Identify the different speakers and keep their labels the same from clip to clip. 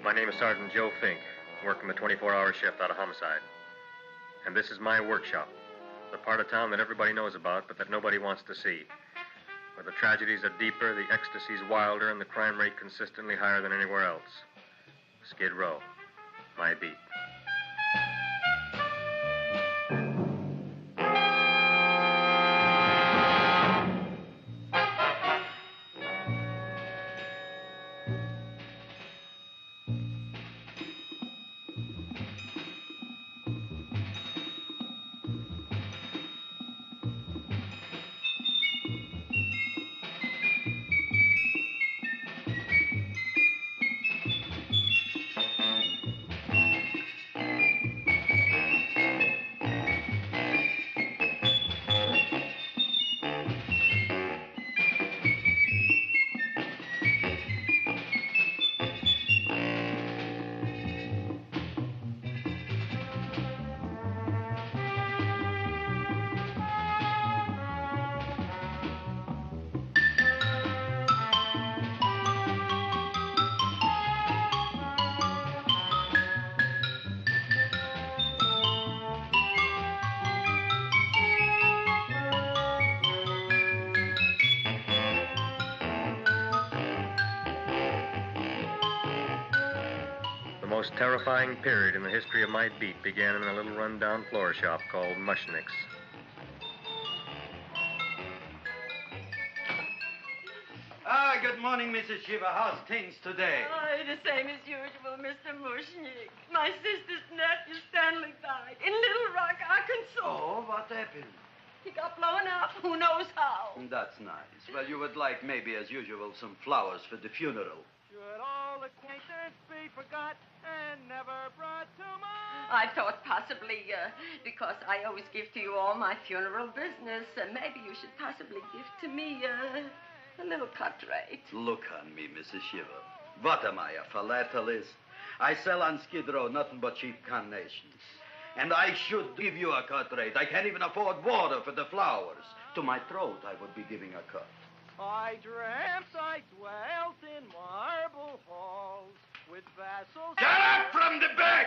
Speaker 1: My name is Sergeant Joe Fink, working the 24-hour shift out of homicide. And this is my workshop, the part of town that everybody knows about, but that nobody wants to see. Where the tragedies are deeper, the ecstasy's wilder, and the crime rate consistently higher than anywhere else. Skid Row, my beat. The most terrifying period in the history of my beat began in a little run-down floor shop called Mushnick's.
Speaker 2: Good morning, Mrs. Shiva. How's things today?
Speaker 3: Oh, the same as usual, Mr. Mushnick. My sister's nephew, Stanley, died in Little Rock, Arkansas.
Speaker 2: Oh, what happened?
Speaker 3: He got blown up. Who knows how?
Speaker 2: That's nice. Well, you would like, maybe as usual, some flowers for the funeral.
Speaker 4: Should all acquaintance be forgot and never brought to mind?
Speaker 3: I thought possibly, because I always give to you all my funeral business, maybe you should possibly give to me, a little cut rate.
Speaker 2: Look on me, Mrs. Shiva. What am I, a philatelist? I sell on Skid Row nothing but cheap carnations. And I should give you a cut rate. I can't even afford water for the flowers. To my throat, I would be giving a cut.
Speaker 4: I dreamt I dwelt in marble halls with vassals...
Speaker 2: Get up from the back!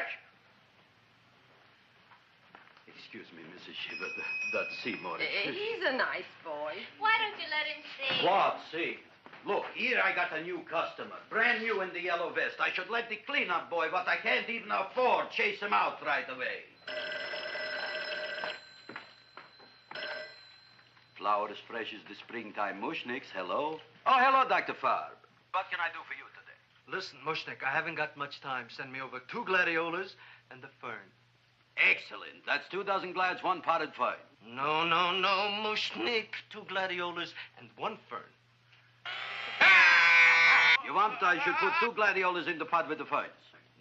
Speaker 2: Excuse me, Mrs. Shiva, that's Seymour.
Speaker 3: He's a nice boy.
Speaker 5: Why don't you let him see?
Speaker 2: What, see? Look, here I got a new customer, brand new in the yellow vest. I should let the cleanup boy, but I can't even afford, chase him out right away. Flower as fresh as the springtime Mushnicks. Hello? Oh, hello, Dr. Farb. What can I do for you today?
Speaker 6: Listen, Mushnick, I haven't got much time. Send me over 2 gladiolas and the fern.
Speaker 2: Excellent. That's 2 dozen glads, 1 potted fern.
Speaker 6: No, Mushnick. 2 gladiolas and 1 fern.
Speaker 2: You want I should put 2 gladiolas in the pot with the ferns?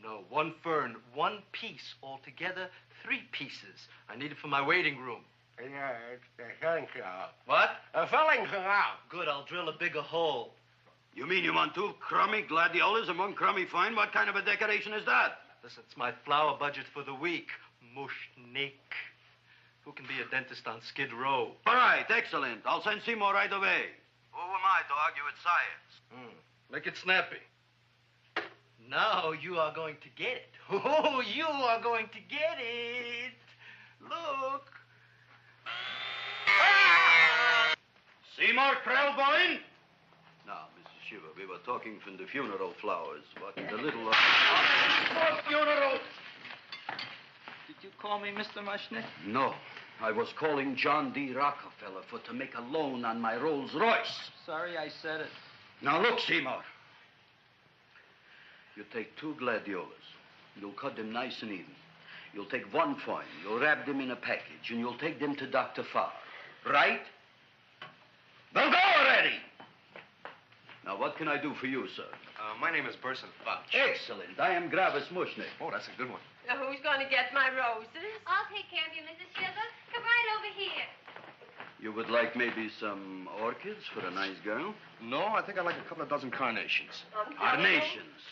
Speaker 6: No, 1 fern, 1 piece. Altogether, 3 pieces. I need it for my waiting room.
Speaker 7: Yeah, it's the filling canal.
Speaker 6: What?
Speaker 7: A filling canal.
Speaker 6: Good, I'll drill a bigger hole.
Speaker 2: You mean you want 2 crummy gladiolas and 1 crummy fern? What kind of a decoration is that?
Speaker 6: Listen, it's my flower budget for the week. Mushnick. Who can be a dentist on Skid Row?
Speaker 2: All right, excellent. I'll send Seymour right away. Who am I to argue with science?
Speaker 6: Make it snappy. Now you are going to get it. Oh, you are going to get it. Look.
Speaker 2: Seymour Krelboyne? Now, Mrs. Shiva, we were talking from the funeral flowers. What in the little...
Speaker 4: For funeral!
Speaker 8: Did you call me Mr. Mushnick?
Speaker 2: No. I was calling John D. Rockefeller to make a loan on my Rolls Royce.
Speaker 8: Sorry I said it.
Speaker 2: Now, look, Seymour. You take 2 gladiolas. You'll cut them nice and even. You'll take 1 fern. You'll wrap them in a package, and you'll take them to Dr. Farr. Right? Well, go already! Now, what can I do for you, sir?
Speaker 6: My name is Burson Fudge.
Speaker 2: Excellent. I am Gravis Mushnick.
Speaker 6: Oh, that's a good one.
Speaker 3: Who's going to get my roses?
Speaker 5: I'll take care of you, Mrs. Shiva. Come right over here.
Speaker 2: You would like maybe some orchids for a nice girl?
Speaker 6: No, I think I'd like a couple of dozen carnations.
Speaker 2: Carnations.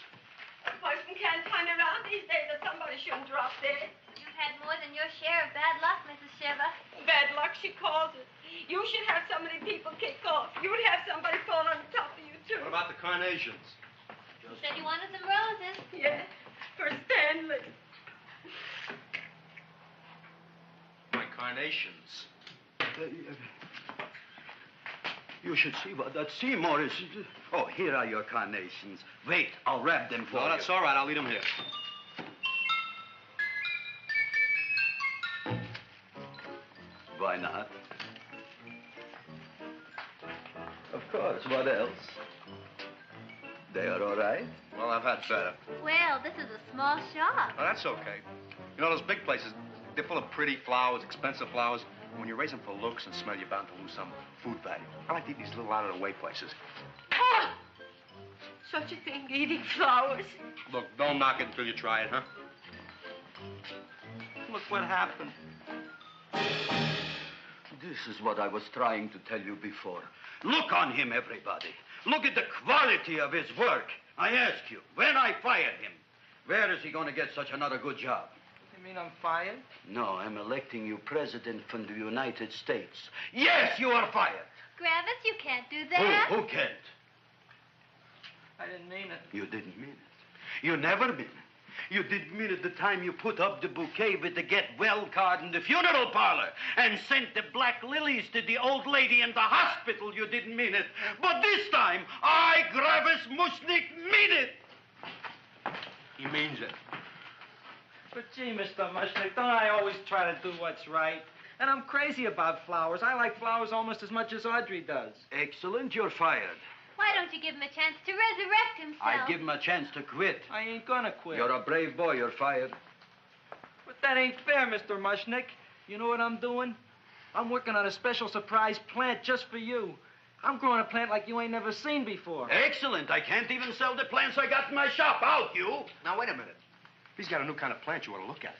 Speaker 3: A person can't find around these days that somebody shouldn't drop dead.
Speaker 5: You've had more than your share of bad luck, Mrs. Shiva.
Speaker 3: Bad luck, she calls it. You should have so many people kick off. You'd have somebody fall on top of you, too.
Speaker 6: What about the carnations?
Speaker 5: Said you wanted some roses.
Speaker 3: Yes, for Stanley.
Speaker 6: My carnations.
Speaker 2: You should see what that Seymour is. Oh, here are your carnations. Wait, I'll wrap them for
Speaker 6: No,
Speaker 2: you.
Speaker 6: that's all right. I'll leave them here.
Speaker 2: Why not? Of course, what else? They are all right?
Speaker 6: Well, I've had better.
Speaker 5: Well, this is a small shop.
Speaker 6: Oh, that's okay. You know, those big places, they're full of pretty flowers, expensive flowers. When you raise them for looks and smell, you're bound to lose some food value. I like to eat these little out-of-the-way places.
Speaker 3: Oh! Such a thing, eating flowers.
Speaker 6: Look, don't knock it until you try it, huh?
Speaker 8: Look what happened.
Speaker 2: This is what I was trying to tell you before. Look on him, everybody. Look at the quality of his work. I ask you, when I fired him, where is he going to get such another good job?
Speaker 8: You mean I'm fired?
Speaker 2: No, I'm electing you president from the United States. Yes, you are fired.
Speaker 5: Gravis, you can't do that.
Speaker 2: Who can't?
Speaker 8: I didn't mean it.
Speaker 2: You didn't mean it. You never mean it. You didn't mean it the time you put up the bouquet with the get well card in the funeral parlor and sent the black lilies to the old lady in the hospital. You didn't mean it. But this time, I, Gravis Mushnik, mean it.
Speaker 6: He means it.
Speaker 8: But gee, Mr. Mushnick, don't I always try to do what's right? And I'm crazy about flowers. I like flowers almost as much as Audrey does.
Speaker 2: Excellent, you're fired.
Speaker 5: Why don't you give him a chance to resurrect himself?
Speaker 2: I give him a chance to quit.
Speaker 8: I ain't gonna quit.
Speaker 2: You're a brave boy, you're fired.
Speaker 8: But that ain't fair, Mr. Mushnick. You know what I'm doing? I'm working on a special surprise plant just for you. I'm growing a plant like you ain't never seen before.
Speaker 2: Excellent. I can't even sell the plants I got in my shop. Out, you.
Speaker 6: Now, wait a minute. He's got a new kind of plant you ought to look at.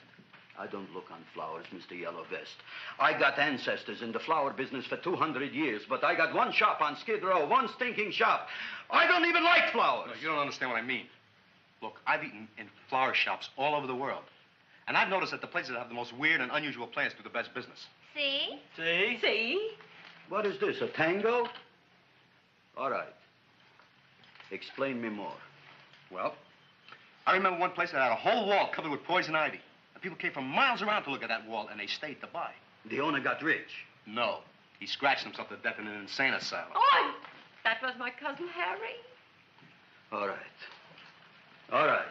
Speaker 2: I don't look on flowers, Mr. Yellow Vest. I got ancestors in the flower business for 200 years, but I got one shop on Skid Row, one stinking shop. I don't even like flowers.
Speaker 6: No, you don't understand what I mean. Look, I've eaten in flower shops all over the world. And I've noticed that the places that have the most weird and unusual plants do the best business.
Speaker 5: See?
Speaker 8: See?
Speaker 3: See?
Speaker 2: What is this, a tango? All right. Explain me more.
Speaker 6: Well, I remember one place that had a whole wall covered with poison ivy. And people came from miles around to look at that wall, and they stayed to buy.
Speaker 2: The owner got rich.
Speaker 6: No. He scratched himself to death in an insane asylum.
Speaker 3: Oh, that was my cousin Harry.
Speaker 2: All right. All right.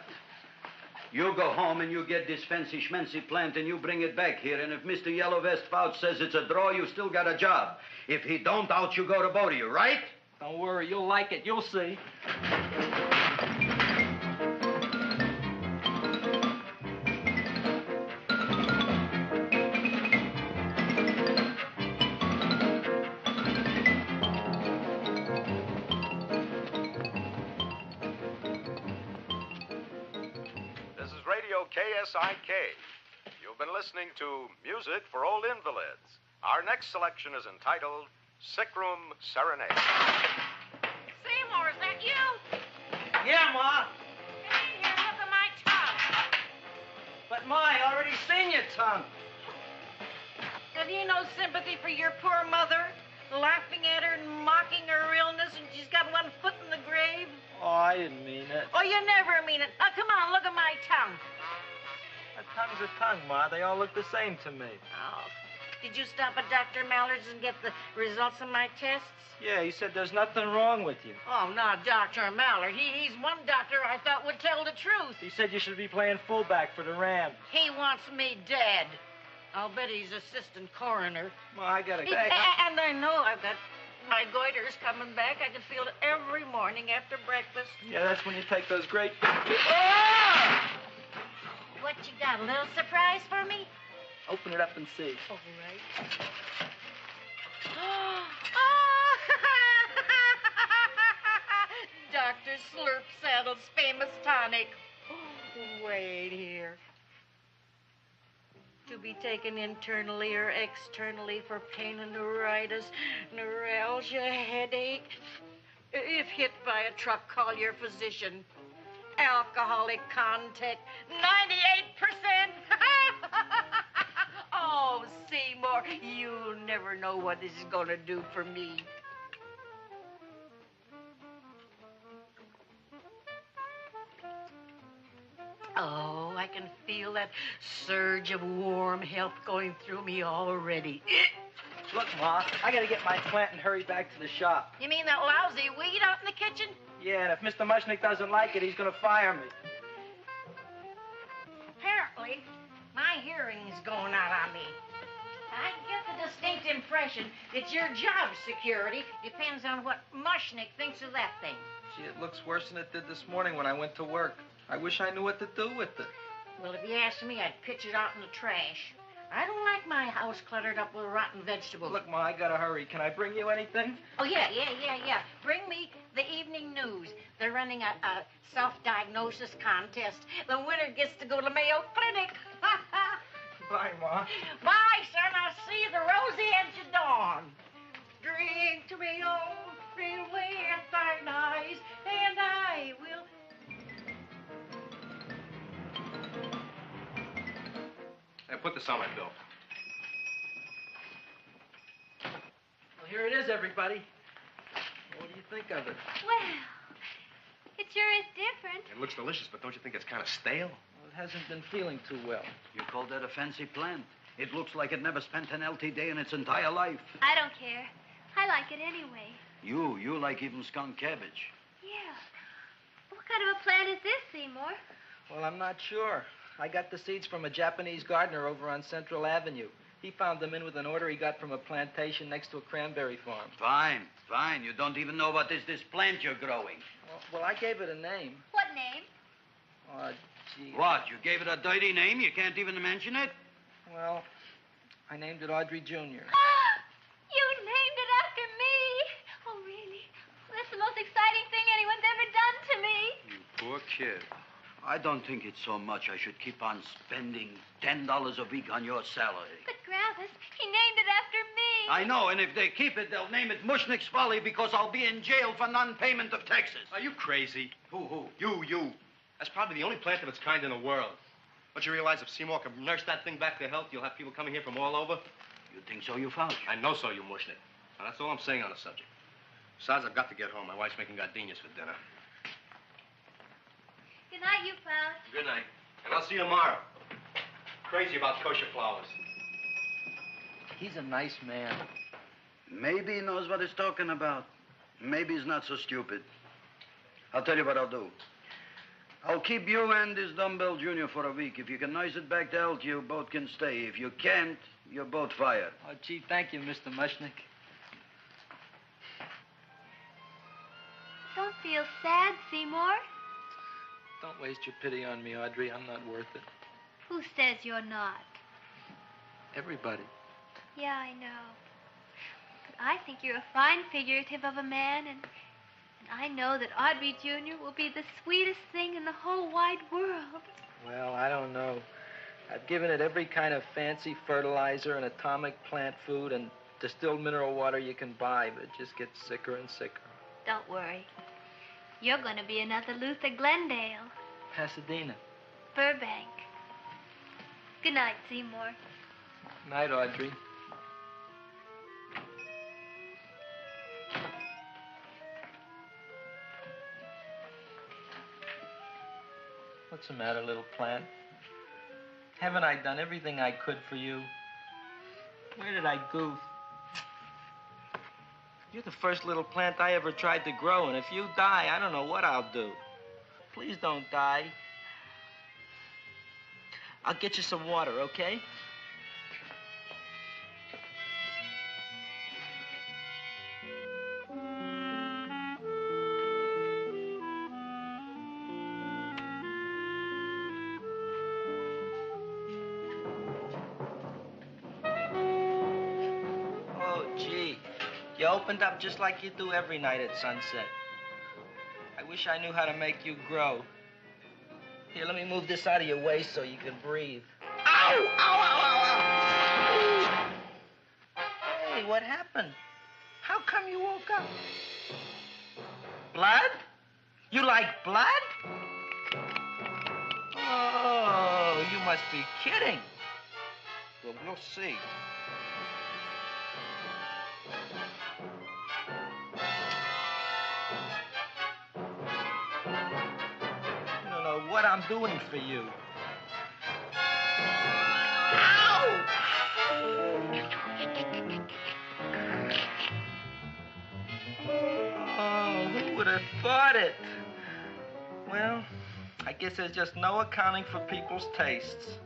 Speaker 2: You go home and you get this fancy schmancy plant and you bring it back here. And if Mr. Yellow Vest Fouch says it's a draw, you still got a job. If he don't, out you go to both of you, right?
Speaker 8: Don't worry, you'll like it. You'll see.
Speaker 9: This is Radio KSIK. You've been listening to Music for Old Invalids. Our next selection is entitled Sick Room Serenade.
Speaker 10: Seymour, is that you?
Speaker 8: Yeah, Ma.
Speaker 10: Hey, here, look at my tongue.
Speaker 8: But, Ma, I already seen your tongue.
Speaker 10: Have you no sympathy for your poor mother? Laughing at her and mocking her illness, and she's got one foot in the grave?
Speaker 8: Oh, I didn't mean it.
Speaker 10: Oh, you never mean it. Now, come on, look at my tongue.
Speaker 8: A tongue's a tongue, Ma. They all look the same to me.
Speaker 10: Oh, did you stop at Dr. Mallard's and get the results of my tests?
Speaker 8: Yeah, he said there's nothing wrong with you.
Speaker 10: Oh, not Dr. Mallard. He's one doctor I thought would tell the truth.
Speaker 8: He said you should be playing fullback for the Rams.
Speaker 10: He wants me dead. I'll bet he's assistant coroner.
Speaker 8: Ma, I gotta go.
Speaker 10: And I know I've got my goiter's coming back. I can feel it every morning after breakfast.
Speaker 8: Yeah, that's when you take those great big...
Speaker 5: What you got, a little surprise for me?
Speaker 8: Open it up and see.
Speaker 10: All right. Dr. Slurp Saddle's famous tonic. Wait here. To be taken internally or externally for pain and neuritis, neuralgia, headache. If hit by a truck, call your physician. Alcoholic content, 98%. Oh, Seymour, you'll never know what this is going to do for me. Oh, I can feel that surge of warm health going through me already.
Speaker 8: Look, Ma, I gotta get my plant and hurry back to the shop.
Speaker 10: You mean that lousy weed out in the kitchen?
Speaker 8: Yeah, and if Mr. Mushnick doesn't like it, he's gonna fire me.
Speaker 10: Apparently, my hearing's going out on me. I get the distinct impression that your job security depends on what Mushnick thinks of that thing.
Speaker 8: Gee, it looks worse than it did this morning when I went to work. I wish I knew what to do with it.
Speaker 10: Well, if you ask me, I'd pitch it out in the trash. I don't like my house cluttered up with rotten vegetables.
Speaker 8: Look, Ma, I gotta hurry. Can I bring you anything?
Speaker 10: Oh, yeah. Bring me the evening news. They're running a self-diagnosis contest. The winner gets to go to Mayo Clinic.
Speaker 8: Bye, Ma.
Speaker 10: Bye, son. I'll see you the rosy edge of dawn. Drink to me, oh, feel with thine eyes, and I will...
Speaker 6: Hey, put this on my bill.
Speaker 8: Well, here it is, everybody. What do you think of it?
Speaker 5: Well, it sure is different.
Speaker 6: It looks delicious, but don't you think it's kind of stale?
Speaker 8: Well, it hasn't been feeling too well.
Speaker 2: You call that a fancy plant? It looks like it never spent an LT day in its entire life.
Speaker 5: I don't care. I like it anyway.
Speaker 2: You like even skunk cabbage.
Speaker 5: Yeah. What kind of a plant is this, Seymour?
Speaker 8: Well, I'm not sure. I got the seeds from a Japanese gardener over on Central Avenue. He found them in with an order he got from a plantation next to a cranberry farm.
Speaker 2: Fine. You don't even know what is this plant you're growing.
Speaker 8: Well, I gave it a name.
Speaker 5: What name?
Speaker 8: Oh, gee.
Speaker 2: What? You gave it a dirty name? You can't even mention it?
Speaker 8: Well, I named it Audrey Jr.
Speaker 5: You named it after me. Oh, really? That's the most exciting thing anyone's ever done to me.
Speaker 6: You poor kid.
Speaker 2: I don't think it's so much I should keep on spending $10 a week on your salary.
Speaker 5: But, Gravis, he named it after me.
Speaker 2: I know, and if they keep it, they'll name it Mushnick's Folly because I'll be in jail for non-payment of taxes.
Speaker 6: Are you crazy?
Speaker 2: Who?
Speaker 6: You. That's probably the only plant of its kind in the world. Don't you realize if Seymour can nurse that thing back to health, you'll have people coming here from all over?
Speaker 2: You think so, you found?
Speaker 6: I know so, you Mushnick. Now, that's all I'm saying on the subject. Besides, I've got to get home. My wife's making gardenias for dinner.
Speaker 5: Good night, you pal.
Speaker 6: Good night. And I'll see you tomorrow. Crazy about kosher flowers.
Speaker 8: He's a nice man.
Speaker 2: Maybe he knows what he's talking about. Maybe he's not so stupid. I'll tell you what I'll do. I'll keep you and this dumbbell junior for a week. If you can nurse it back to health, you both can stay. If you can't, you're both fired.
Speaker 8: Oh, gee, thank you, Mr. Mushnick.
Speaker 5: Don't feel sad, Seymour.
Speaker 8: Don't waste your pity on me, Audrey. I'm not worth it.
Speaker 5: Who says you're not?
Speaker 8: Everybody.
Speaker 5: Yeah, I know. But I think you're a fine figurative of a man, and I know that Audrey Jr. will be the sweetest thing in the whole wide world.
Speaker 8: Well, I don't know. I've given it every kind of fancy fertilizer and atomic plant food and distilled mineral water you can buy, but it just gets sicker and sicker.
Speaker 5: Don't worry. You're going to be another Luther Glendale.
Speaker 8: Pasadena.
Speaker 5: Burbank. Good night, Seymour.
Speaker 8: Night, Audrey. What's the matter, little plant? Haven't I done everything I could for you? Where did I goof? You're the first little plant I ever tried to grow, and if you die, I don't know what I'll do. Please don't die. I'll get you some water, okay? You opened up just like you do every night at sunset. I wish I knew how to make you grow. Here, let me move this out of your way so you can breathe. Ow! Ow, ow, ow, ow! Hey, what happened? How come you woke up? Blood? You like blood? Oh, you must be kidding. Well, we'll see. what I'm doing for you. Oh, who would have thought it? Well, I guess there's just no accounting for people's tastes.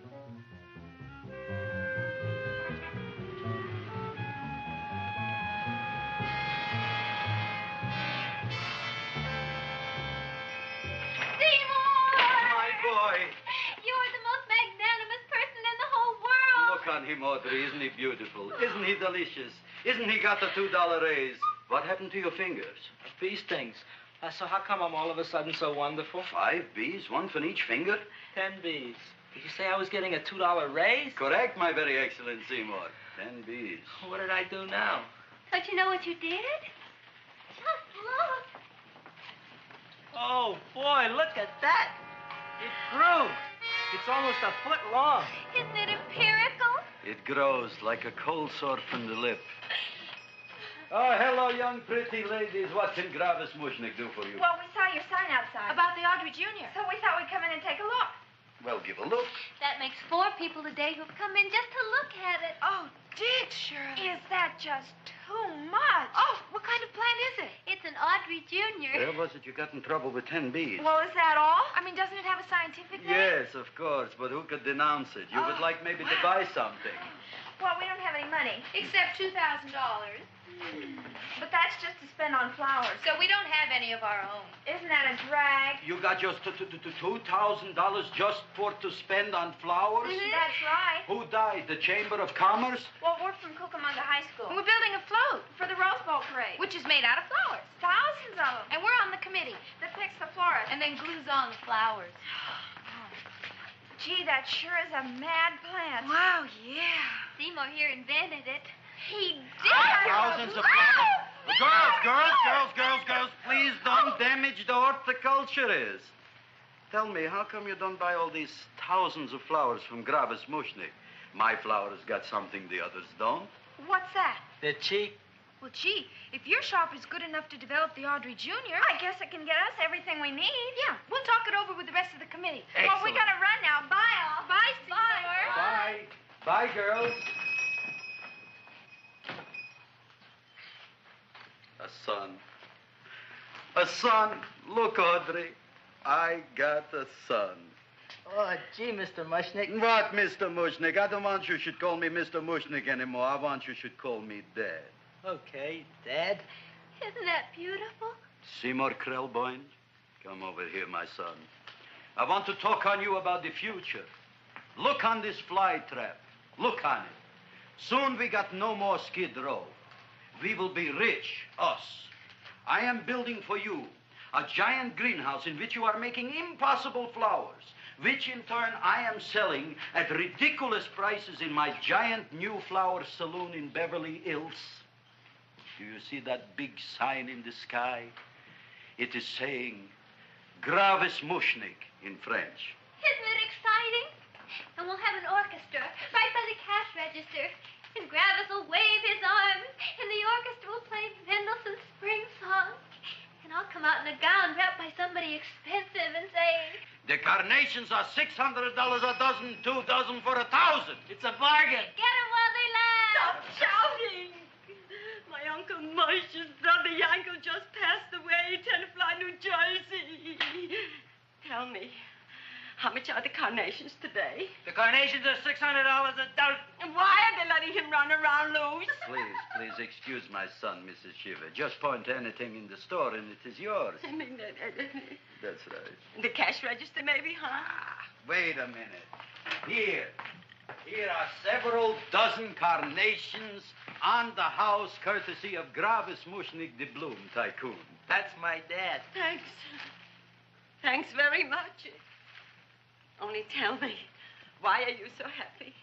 Speaker 5: You're the most magnanimous person in the whole world.
Speaker 2: Look on him, Audrey. Isn't he beautiful? Isn't he delicious? Isn't he got the $2 raise? What happened to your fingers?
Speaker 8: Bee stings. So how come I'm all of a sudden so wonderful?
Speaker 2: 5 bees, one for each finger?
Speaker 8: 10 bees. Did you say I was getting a $2 raise?
Speaker 2: Correct, my very excellent Seymour. 10 bees.
Speaker 8: What did I do now?
Speaker 5: Don't you know what you did? Just look.
Speaker 8: Oh, boy, look at that. It grew. It's almost a foot long.
Speaker 5: Isn't it empirical?
Speaker 2: It grows like a cold sore from the lip. Oh, hello, young pretty ladies. What can Gravis Mushnick do for you?
Speaker 11: Well, we saw your sign outside. About the Audrey Jr. So we thought we'd come in and take a look.
Speaker 2: Well, give a look.
Speaker 5: That makes 4 people today who've come in just to look at it.
Speaker 11: Oh, Dick, Shirley. Is that just too much? Oh, what kind of plant is it?
Speaker 5: It's an Audrey Jr.
Speaker 2: Where was it you got in trouble with 10 bees?
Speaker 11: Well, is that all? I mean, doesn't it have a scientific name?
Speaker 2: Yes, of course, but who could denounce it? You would like maybe to buy something.
Speaker 11: Well, we don't have any money.
Speaker 5: Except $2,000.
Speaker 11: But that's just to spend on flowers.
Speaker 5: So we don't have any of our own.
Speaker 11: Isn't that a drag?
Speaker 2: You got just $2,000 just to spend on flowers?
Speaker 11: That's right.
Speaker 2: Who died? The Chamber of Commerce?
Speaker 11: Well, we're from Cucamonga High School. We're building a float for the Rose Bowl parade.
Speaker 5: Which is made out of flowers.
Speaker 11: Thousands of them.
Speaker 5: And we're on the committee
Speaker 11: That picks the florist.
Speaker 5: and then glues on the flowers.
Speaker 11: Gee, that sure is a mad plant.
Speaker 10: Wow, yeah.
Speaker 5: Seymour here invented it.
Speaker 11: He did.
Speaker 2: Thousands of Girls, please don't damage the horticulturist. Tell me, how come you don't buy all these thousands of flowers from Gravis Mushnick? My flowers got something the others don't.
Speaker 11: What's that?
Speaker 8: They're cheap.
Speaker 11: Well, gee, if your shop is good enough to develop the Audrey Jr., I guess it can get us everything we need. Yeah, we'll talk it over with the rest of the committee. Well, we gotta run now. Bye, all. Bye, Seymour.
Speaker 2: Bye. Bye, girls. A son. A son. Look, Audrey. I got a son.
Speaker 8: Oh, gee, Mr. Mushnick.
Speaker 2: What, Mr. Mushnick? I don't want you should call me Mr. Mushnick anymore. I want you should call me Dad.
Speaker 8: Okay, Dad.
Speaker 5: Isn't that beautiful?
Speaker 2: Seymour Krelboyne, come over here, my son. I want to talk on you about the future. Look on this fly trap. Look on it. Soon we got no more Skid Row. We will be rich, us. I am building for you a giant greenhouse in which you are making impossible flowers, which in turn I am selling at ridiculous prices in my giant new flower saloon in Beverly Hills. Do you see that big sign in the sky? It is saying Gravis Mushnick in French.
Speaker 5: Isn't it exciting? And we'll have an orchestra right by the cash register. And Gravis will wave his arms, and the orchestra will play Mendelssohn's Spring Song. And I'll come out in a gown wrapped by somebody expensive and say,
Speaker 2: The carnations are $600 a dozen, 2 dozen for $1,000.
Speaker 8: It's a bargain.
Speaker 5: get 'em while they last.
Speaker 10: Stop shouting. My Uncle Moshe's brother Yankel just passed away, Tenafly, New Jersey. Tell me, how much are the carnations today?
Speaker 8: The carnations are $600 a dozen.
Speaker 10: And why are they letting him run around loose?
Speaker 2: Please excuse my son, Mrs. Shiver. Just point to anything in the store and it is yours.
Speaker 10: I mean,
Speaker 2: That's right.
Speaker 10: the cash register maybe, huh?
Speaker 2: Wait a minute. Here are several dozen carnations on the house courtesy of Gravis Mushnick, the Bloom Tycoon.
Speaker 8: That's my dad.
Speaker 10: Thanks. Thanks very much. Only tell me, why are you so happy?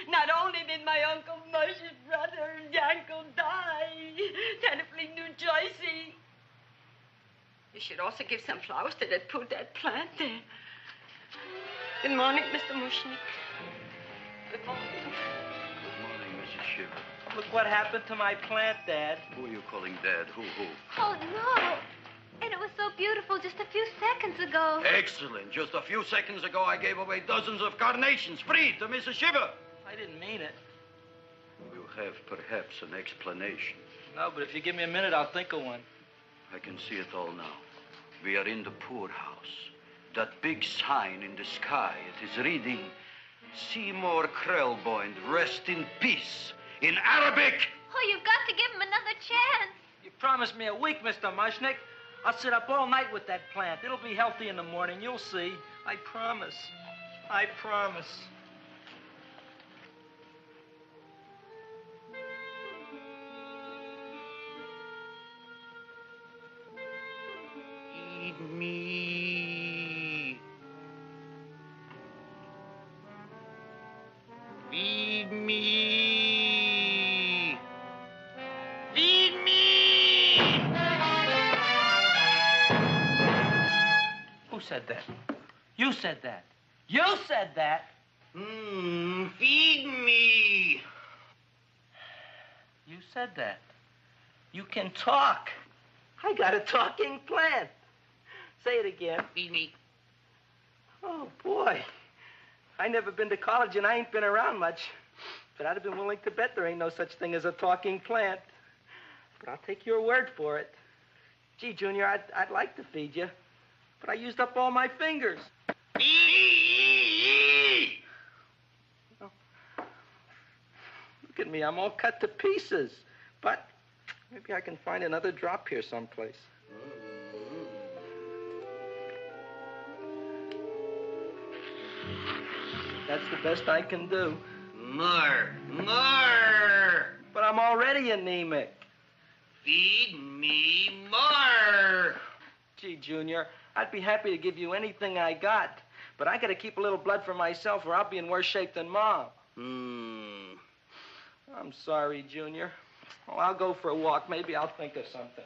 Speaker 10: Not only did my Uncle Moshe's brother Yankel die, Tenafly, New Jersey, you should also give some flowers to that poor dead plant there. Good morning, Mr. Mushnick. Good morning.
Speaker 2: Good morning, Mrs. Shiver.
Speaker 8: Look what happened to my plant, Dad.
Speaker 2: Who are you calling Dad? Who?
Speaker 5: Oh, no. And it was so beautiful just a few seconds ago.
Speaker 2: Excellent. Just a few seconds ago, I gave away dozens of carnations free to Mrs. Shiver.
Speaker 8: I didn't mean it.
Speaker 2: You have perhaps an explanation.
Speaker 8: No, but if you give me a minute, I'll think of one.
Speaker 2: I can see it all now. We are in the poorhouse. That big sign in the sky, it is reading, Seymour Krelboyne, rest in peace, in Arabic.
Speaker 5: Oh, you've got to give him another chance.
Speaker 8: You promised me a week, Mr. Mushnick. I'll sit up all night with that plant. It'll be healthy in the morning. You'll see. I promise. I promise.
Speaker 2: Feed me. Feed me. Feed me.
Speaker 8: Who said that? You said that. You said that.
Speaker 2: Feed me.
Speaker 8: You said that. You can talk. I got a talking plant. Say it again.
Speaker 2: Feed me.
Speaker 8: Oh, boy. I never been to college and I ain't been around much. But I'd have been willing to bet there ain't no such thing as a talking plant. But I'll take your word for it. Gee, Junior, I'd like to feed you. But I used up all my fingers. Oh. Look at me. I'm all cut to pieces. But maybe I can find another drop here someplace. That's the best I can do.
Speaker 2: More.
Speaker 8: But I'm already anemic.
Speaker 2: Feed me more.
Speaker 8: Gee, Junior, I'd be happy to give you anything I got. But I gotta keep a little blood for myself or I'll be in worse shape than Mom. I'm sorry, Junior. Well, I'll go for a walk. Maybe I'll think of something.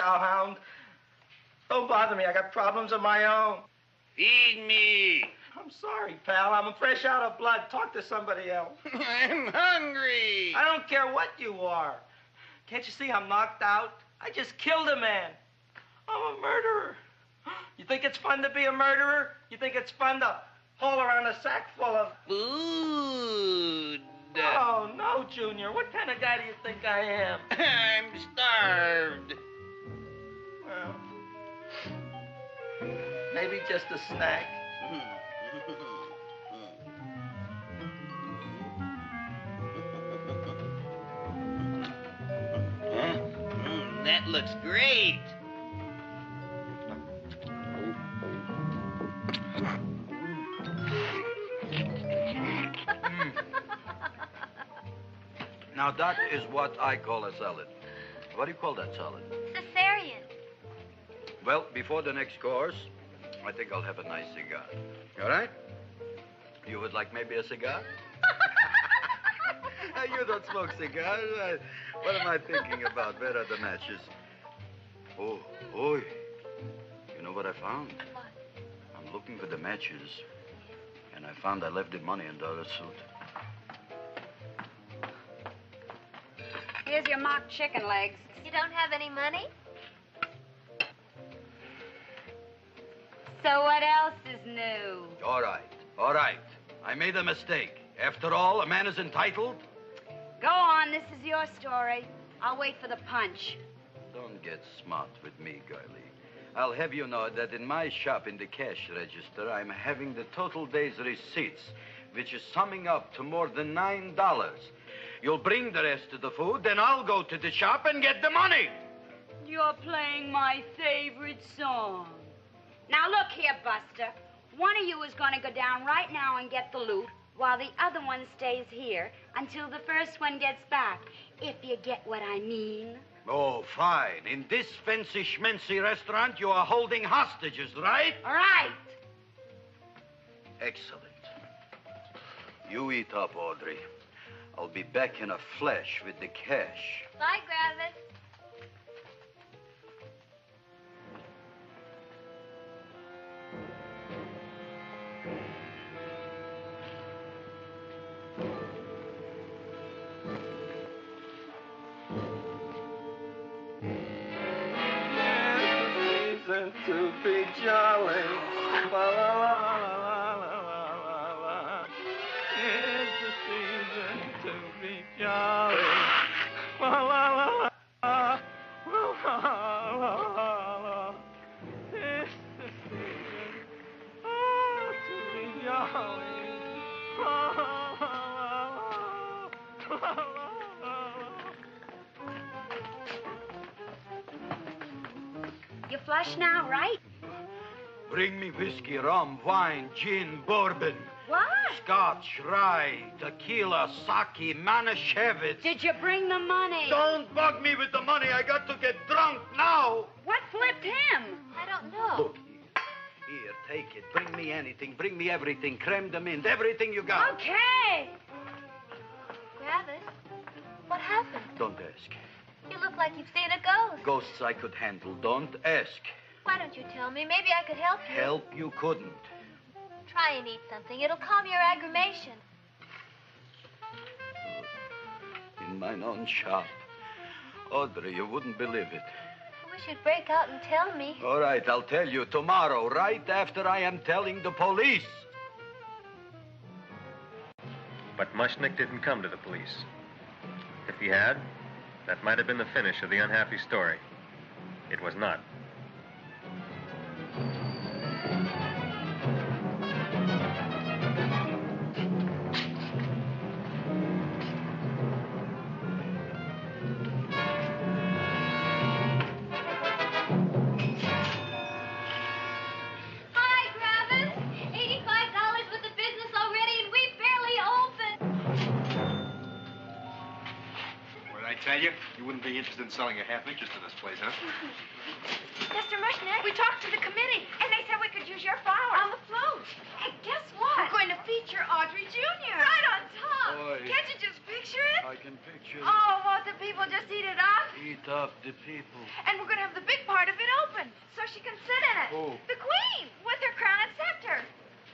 Speaker 8: cowhound. Don't bother me. I got problems of my own.
Speaker 2: Feed me.
Speaker 8: I'm sorry, pal. I'm fresh out of blood. Talk to somebody else.
Speaker 2: I'm hungry.
Speaker 8: I don't care what you are. Can't you see I'm knocked out? I just killed a man. I'm a murderer. You think it's fun to be a murderer? You think it's fun to haul around a sack full of...
Speaker 2: Food.
Speaker 8: Oh, no, Junior. What kind of guy do you think I am?
Speaker 2: I'm starved.
Speaker 8: Well, maybe just a snack.
Speaker 2: That looks great. Now, that is what I call a salad. What do you call that salad?
Speaker 5: Caesarean.
Speaker 2: Well, before the next course, I think I'll have a nice cigar. All right? You would like maybe a cigar? You don't smoke cigars. What am I thinking about? Where are the matches? Oh, you know what I found?
Speaker 5: What?
Speaker 2: I'm looking for the matches, and I found I left the money in the other suit.
Speaker 12: Here's your mock chicken legs.
Speaker 5: You don't have any money?
Speaker 12: So what else is new?
Speaker 2: All right. I made a mistake. After all, a man is entitled.
Speaker 12: Go on, this is your story. I'll wait for the punch.
Speaker 2: Don't get smart with me, girlie. I'll have you know that in my shop in the cash register, I'm having the total day's receipts, which is summing up to more than $9. You'll bring the rest of the food, then I'll go to the shop and get the money.
Speaker 12: You're playing my favorite song. Now look here, Buster. One of you is going to go down right now and get the loot, while the other one stays here until the first one gets back, if you get what I mean.
Speaker 2: Oh, fine. In this fancy schmancy restaurant, you are holding hostages, right?
Speaker 12: All right.
Speaker 2: Excellent. You eat up, Audrey. I'll be back in a flash with the cash.
Speaker 5: Bye, Gravis.
Speaker 8: To be jolly. La, la, la, la, la, la, la. It's the season to be jolly. La, la, la, la, la, la, la, la. It's the season to be jolly. La, la, la, la, la, la.
Speaker 12: You flush now, right?
Speaker 2: Bring me whiskey, rum, wine, gin, bourbon.
Speaker 12: What?
Speaker 2: Scotch, rye, tequila, sake, Manischewitz.
Speaker 12: Did you bring the money?
Speaker 2: Don't bug me with the money. I got to get drunk now.
Speaker 12: What flipped him?
Speaker 5: I don't know.
Speaker 2: Look here. Here, take it. Bring me anything. Bring me everything. Creme de menthe. Everything you got.
Speaker 12: Okay.
Speaker 5: Gravis, what happened?
Speaker 2: Don't ask.
Speaker 5: You look like you've seen a ghost.
Speaker 2: Ghosts I could handle. Don't ask.
Speaker 5: Why don't you tell me? Maybe I could help you.
Speaker 2: Help you couldn't.
Speaker 5: Try and eat something. It'll calm your aggravation.
Speaker 2: In mine own shop. Audrey, you wouldn't believe it.
Speaker 5: I wish you'd break out and tell me.
Speaker 2: All right, I'll tell you tomorrow, right after I am telling the police.
Speaker 1: But Mushnick didn't come to the police. If he had, that might have been the finish of the unhappy story. It was not.
Speaker 5: Hi, Gravis. $85 with the business already, and we barely opened.
Speaker 6: What did I tell you? You wouldn't be interested in selling a half interest in this place, huh?
Speaker 11: Mr. Mushnick, we talked to the committee, and they said we could use your flour on the float. And guess what? We're going to feature Audrey Jr. Right on top.
Speaker 2: Boy.
Speaker 11: Can't you just picture it?
Speaker 2: I can picture it.
Speaker 11: Oh, won't the people just eat it up?
Speaker 2: Eat up the people.
Speaker 11: And we're going to have the big part of it open so she can sit in it.
Speaker 2: Who?
Speaker 11: The queen with her crown and scepter.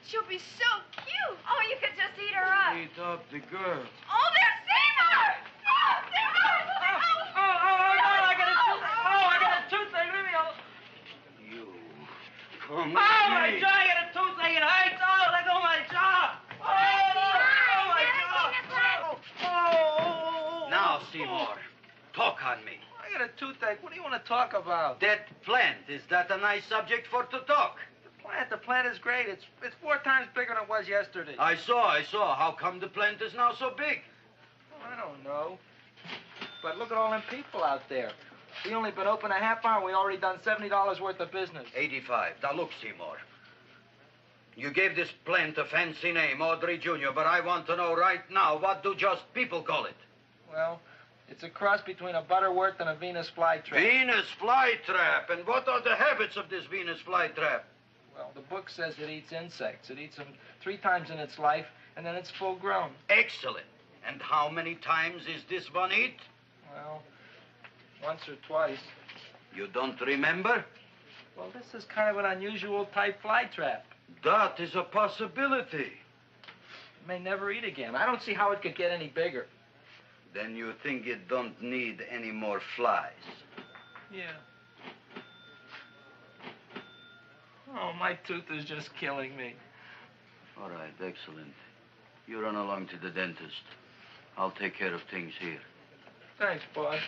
Speaker 11: She'll be so cute. Oh, you could just eat her up.
Speaker 2: Eat up the girl.
Speaker 11: Oh, there's Seymour! Oh, Seymour!
Speaker 8: I got a toothache. Leave me alone.
Speaker 2: You. Come
Speaker 8: Oh, my jaw, I got a toothache. It hurts. Oh, let go of my jaw. Oh, my jaw. Oh.
Speaker 2: Now, Seymour, talk on me.
Speaker 8: I got a toothache. What do you want to talk about?
Speaker 2: That plant, is that a nice subject for to talk?
Speaker 8: The plant is great. It's 4 times bigger than it was yesterday.
Speaker 2: I saw. How come the plant is now so big?
Speaker 8: I don't know. But look at all them people out there. We only been open a half hour, and we already done $70 worth of business.
Speaker 2: 85. Now, look, Seymour. You gave this plant a fancy name, Audrey Jr., but I want to know right now, what do just people call it?
Speaker 8: Well, it's a cross between a Butterworth and a Venus flytrap.
Speaker 2: Venus flytrap. And what are the habits of this Venus flytrap?
Speaker 8: Well, the book says it eats insects. It eats them 3 times in its life, and then it's full grown.
Speaker 2: Excellent. And how many times is this one eat?
Speaker 8: Well, once or twice.
Speaker 2: You don't remember?
Speaker 8: Well, this is kind of an unusual type flytrap.
Speaker 2: That is a possibility.
Speaker 8: It may never eat again. I don't see how it could get any bigger.
Speaker 2: Then you think it don't need any more flies?
Speaker 8: Yeah. Oh, my tooth is just killing me.
Speaker 2: All right, excellent. You run along to the dentist. I'll take care of things here.
Speaker 8: Thanks, boy.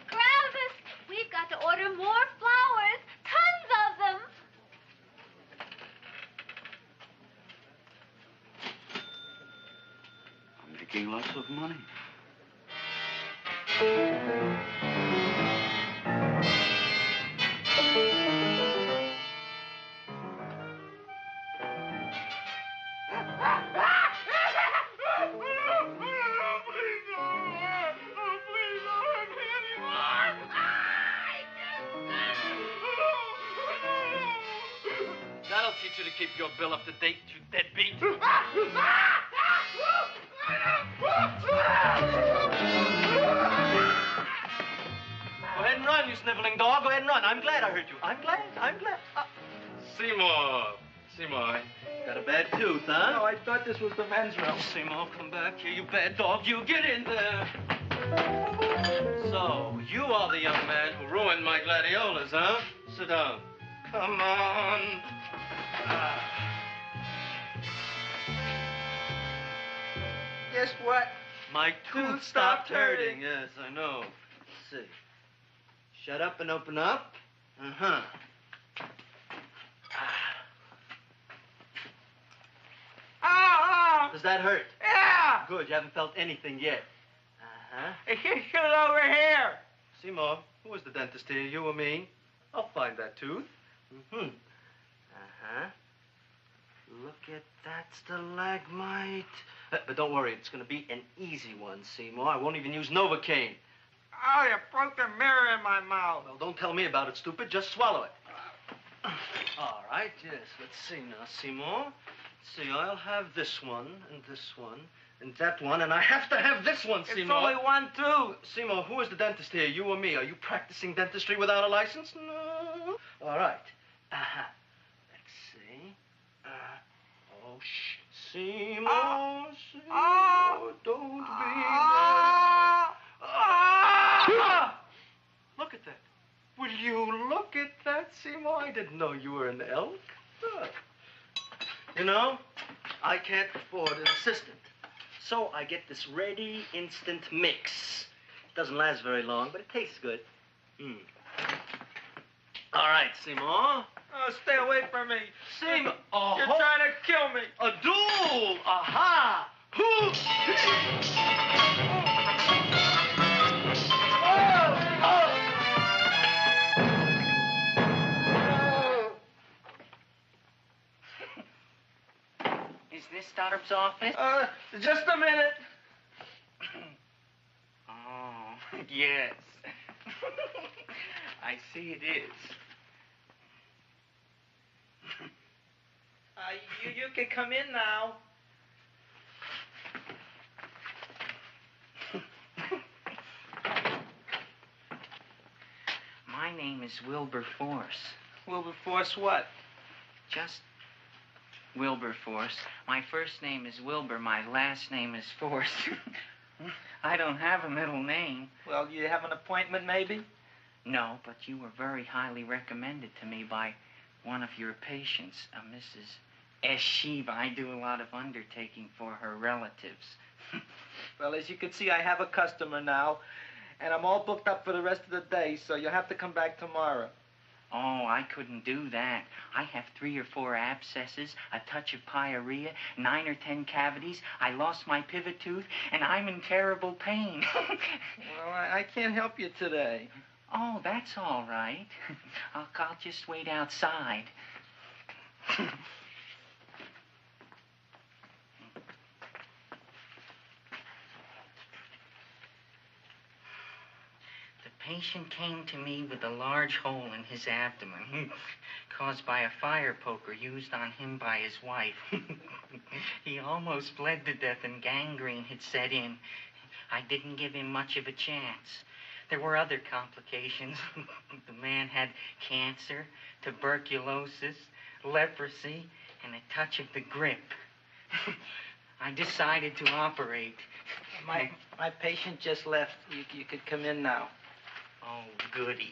Speaker 5: Gravis, we've got to order more flowers. Tons of them.
Speaker 2: I'm making lots of money.
Speaker 8: That'll teach you to keep your bill up to date, you deadbeat.
Speaker 4: Go
Speaker 8: ahead and run, you sniveling dog. Go ahead and run. I'm glad I hurt you. I'm glad.
Speaker 13: Seymour, got a bad tooth, huh?
Speaker 8: No, I thought this was the men's room.
Speaker 13: Seymour, come back here, you bad dog. You get in there. So, you are the young man who ruined my gladiolas, huh? Sit down. Come on.
Speaker 8: Guess what?
Speaker 13: My tooth stopped hurting. Yes, I know. Let's see. Shut up and open up. Uh-huh.
Speaker 8: Oh!
Speaker 13: Does that hurt?
Speaker 8: Yeah!
Speaker 13: Good, you haven't felt anything yet. Uh-huh.
Speaker 8: Get it over here.
Speaker 13: Seymour, who was the dentist here, you or me? I'll find that tooth. Mm-hmm. Uh-huh. Look at that stalagmite. But don't worry, it's going to be an easy one, Seymour. I won't even use Novocaine.
Speaker 8: Oh, you broke the mirror in my mouth.
Speaker 13: Well, don't tell me about it, stupid. Just swallow it. All right, yes. Let's see now, Seymour. Let's see, I'll have this one, and that one, and I have to have this one, Seymour.
Speaker 8: It's only one tooth.
Speaker 13: Seymour, who is the dentist here, you or me? Are you practicing dentistry without a license? No. All right. Uh-huh. Let's see. Oh, shh. Seymour, Seymour, don't be Look at that. Will you look at that, Seymour? I didn't know you were an elk. You know, I can't afford an assistant. So I get this ready instant mix. It doesn't last very long, but it tastes good. All right, Seymour.
Speaker 8: Oh, stay away from me.
Speaker 13: Seymour.
Speaker 8: You're trying to kill me.
Speaker 13: A duel. Aha.
Speaker 14: Is this Stoddard's office?
Speaker 8: Just a minute.
Speaker 14: Oh, yes. I see it is.
Speaker 8: You can come in now.
Speaker 14: name is Wilberforce.
Speaker 8: Wilberforce what?
Speaker 14: Just Wilberforce. My first name is Wilbur. My last name is Force. I don't have a middle name.
Speaker 8: Well, you have an appointment, maybe?
Speaker 14: No, but you were very highly recommended to me by one of your patients, Mrs. S. Shiva. I do a lot of undertaking for her relatives.
Speaker 8: Well, as you can see, I have a customer now, and I'm all booked up for the rest of the day, so you'll have to come back tomorrow.
Speaker 14: Oh, I couldn't do that. I have 3 or 4 abscesses, a touch of pyorrhea, 9 or 10 cavities. I lost my pivot tooth, and I'm in terrible pain.
Speaker 8: Well, I can't help you today.
Speaker 14: Oh, that's all right. I'll just wait outside. The patient came to me with a large hole in his abdomen caused by a fire poker used on him by his wife. He almost bled to death and gangrene had set in. I didn't give him much of a chance. There were other complications. The man had cancer, tuberculosis, leprosy, and a touch of the grip. I decided to operate.
Speaker 8: My patient just left. You could come in now.
Speaker 14: Oh, goody.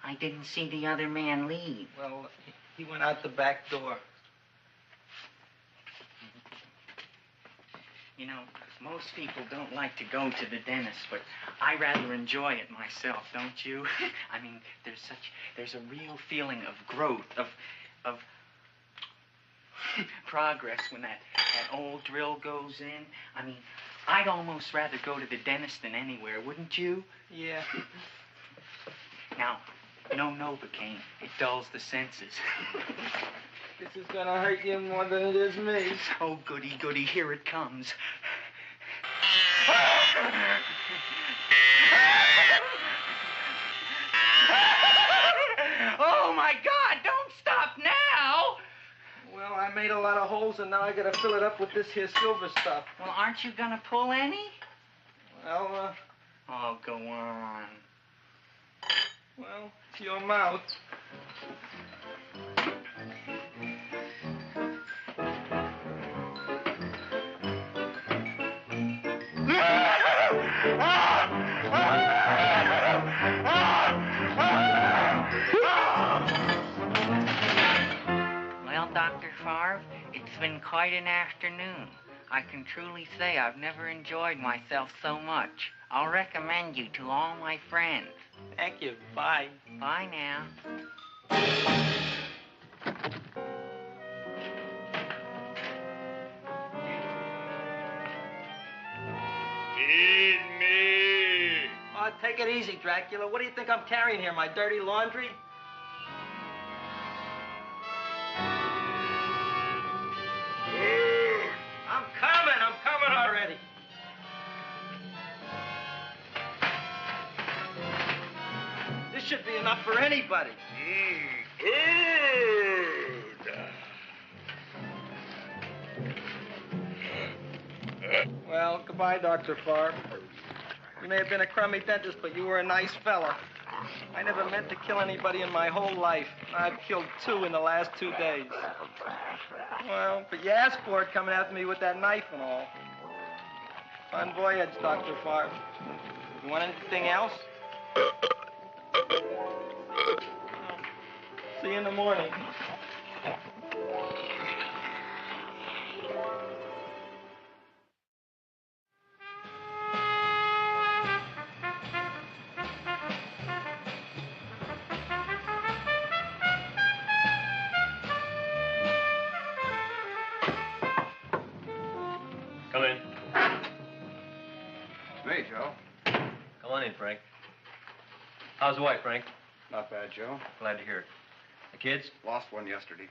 Speaker 14: I didn't see the other man leave.
Speaker 8: Well, he went out the back door.
Speaker 14: You know, most people don't like to go to the dentist, but I rather enjoy it myself, don't you? I mean, there's a real feeling of growth, of progress when that old drill goes in. I mean, I'd almost rather go to the dentist than anywhere, wouldn't you?
Speaker 8: Yeah.
Speaker 14: Now, no Novocaine. It dulls the senses.
Speaker 8: This is gonna hurt you more than it is me.
Speaker 14: Oh, goody, goody, here it comes. Oh, my God, don't stop now!
Speaker 8: Well, I made a lot of holes, and now I gotta fill it up with this here silver stuff.
Speaker 14: Well, aren't you gonna pull any?
Speaker 8: Well,
Speaker 14: Oh, go on.
Speaker 8: Well, it's your mouth.
Speaker 14: Well, Dr. Favre, it's been quite an afternoon. I can truly say I've never enjoyed myself so much. I'll recommend you to all my friends.
Speaker 8: Thank you. Bye.
Speaker 14: Bye now.
Speaker 15: Feed me.
Speaker 8: Oh, take it easy, Dracula. What do you think I'm carrying here, my dirty laundry? I'm coming already. This should be enough for anybody. Well, goodbye, Dr. Favre. You may have been a crummy dentist, but you were a nice fella. I never meant to kill anybody in my whole life. I've killed 2 in the last 2 days. Well, but you asked for it coming after me with that knife and all. Bon voyage, Dr. Favre. You want anything else? See you in the morning.
Speaker 1: Come in.
Speaker 6: Hey, Joe.
Speaker 1: Come on in, Frank. How's the wife, Frank?
Speaker 6: Not bad, Joe.
Speaker 1: Glad to hear it. The kids?
Speaker 6: Lost one yesterday.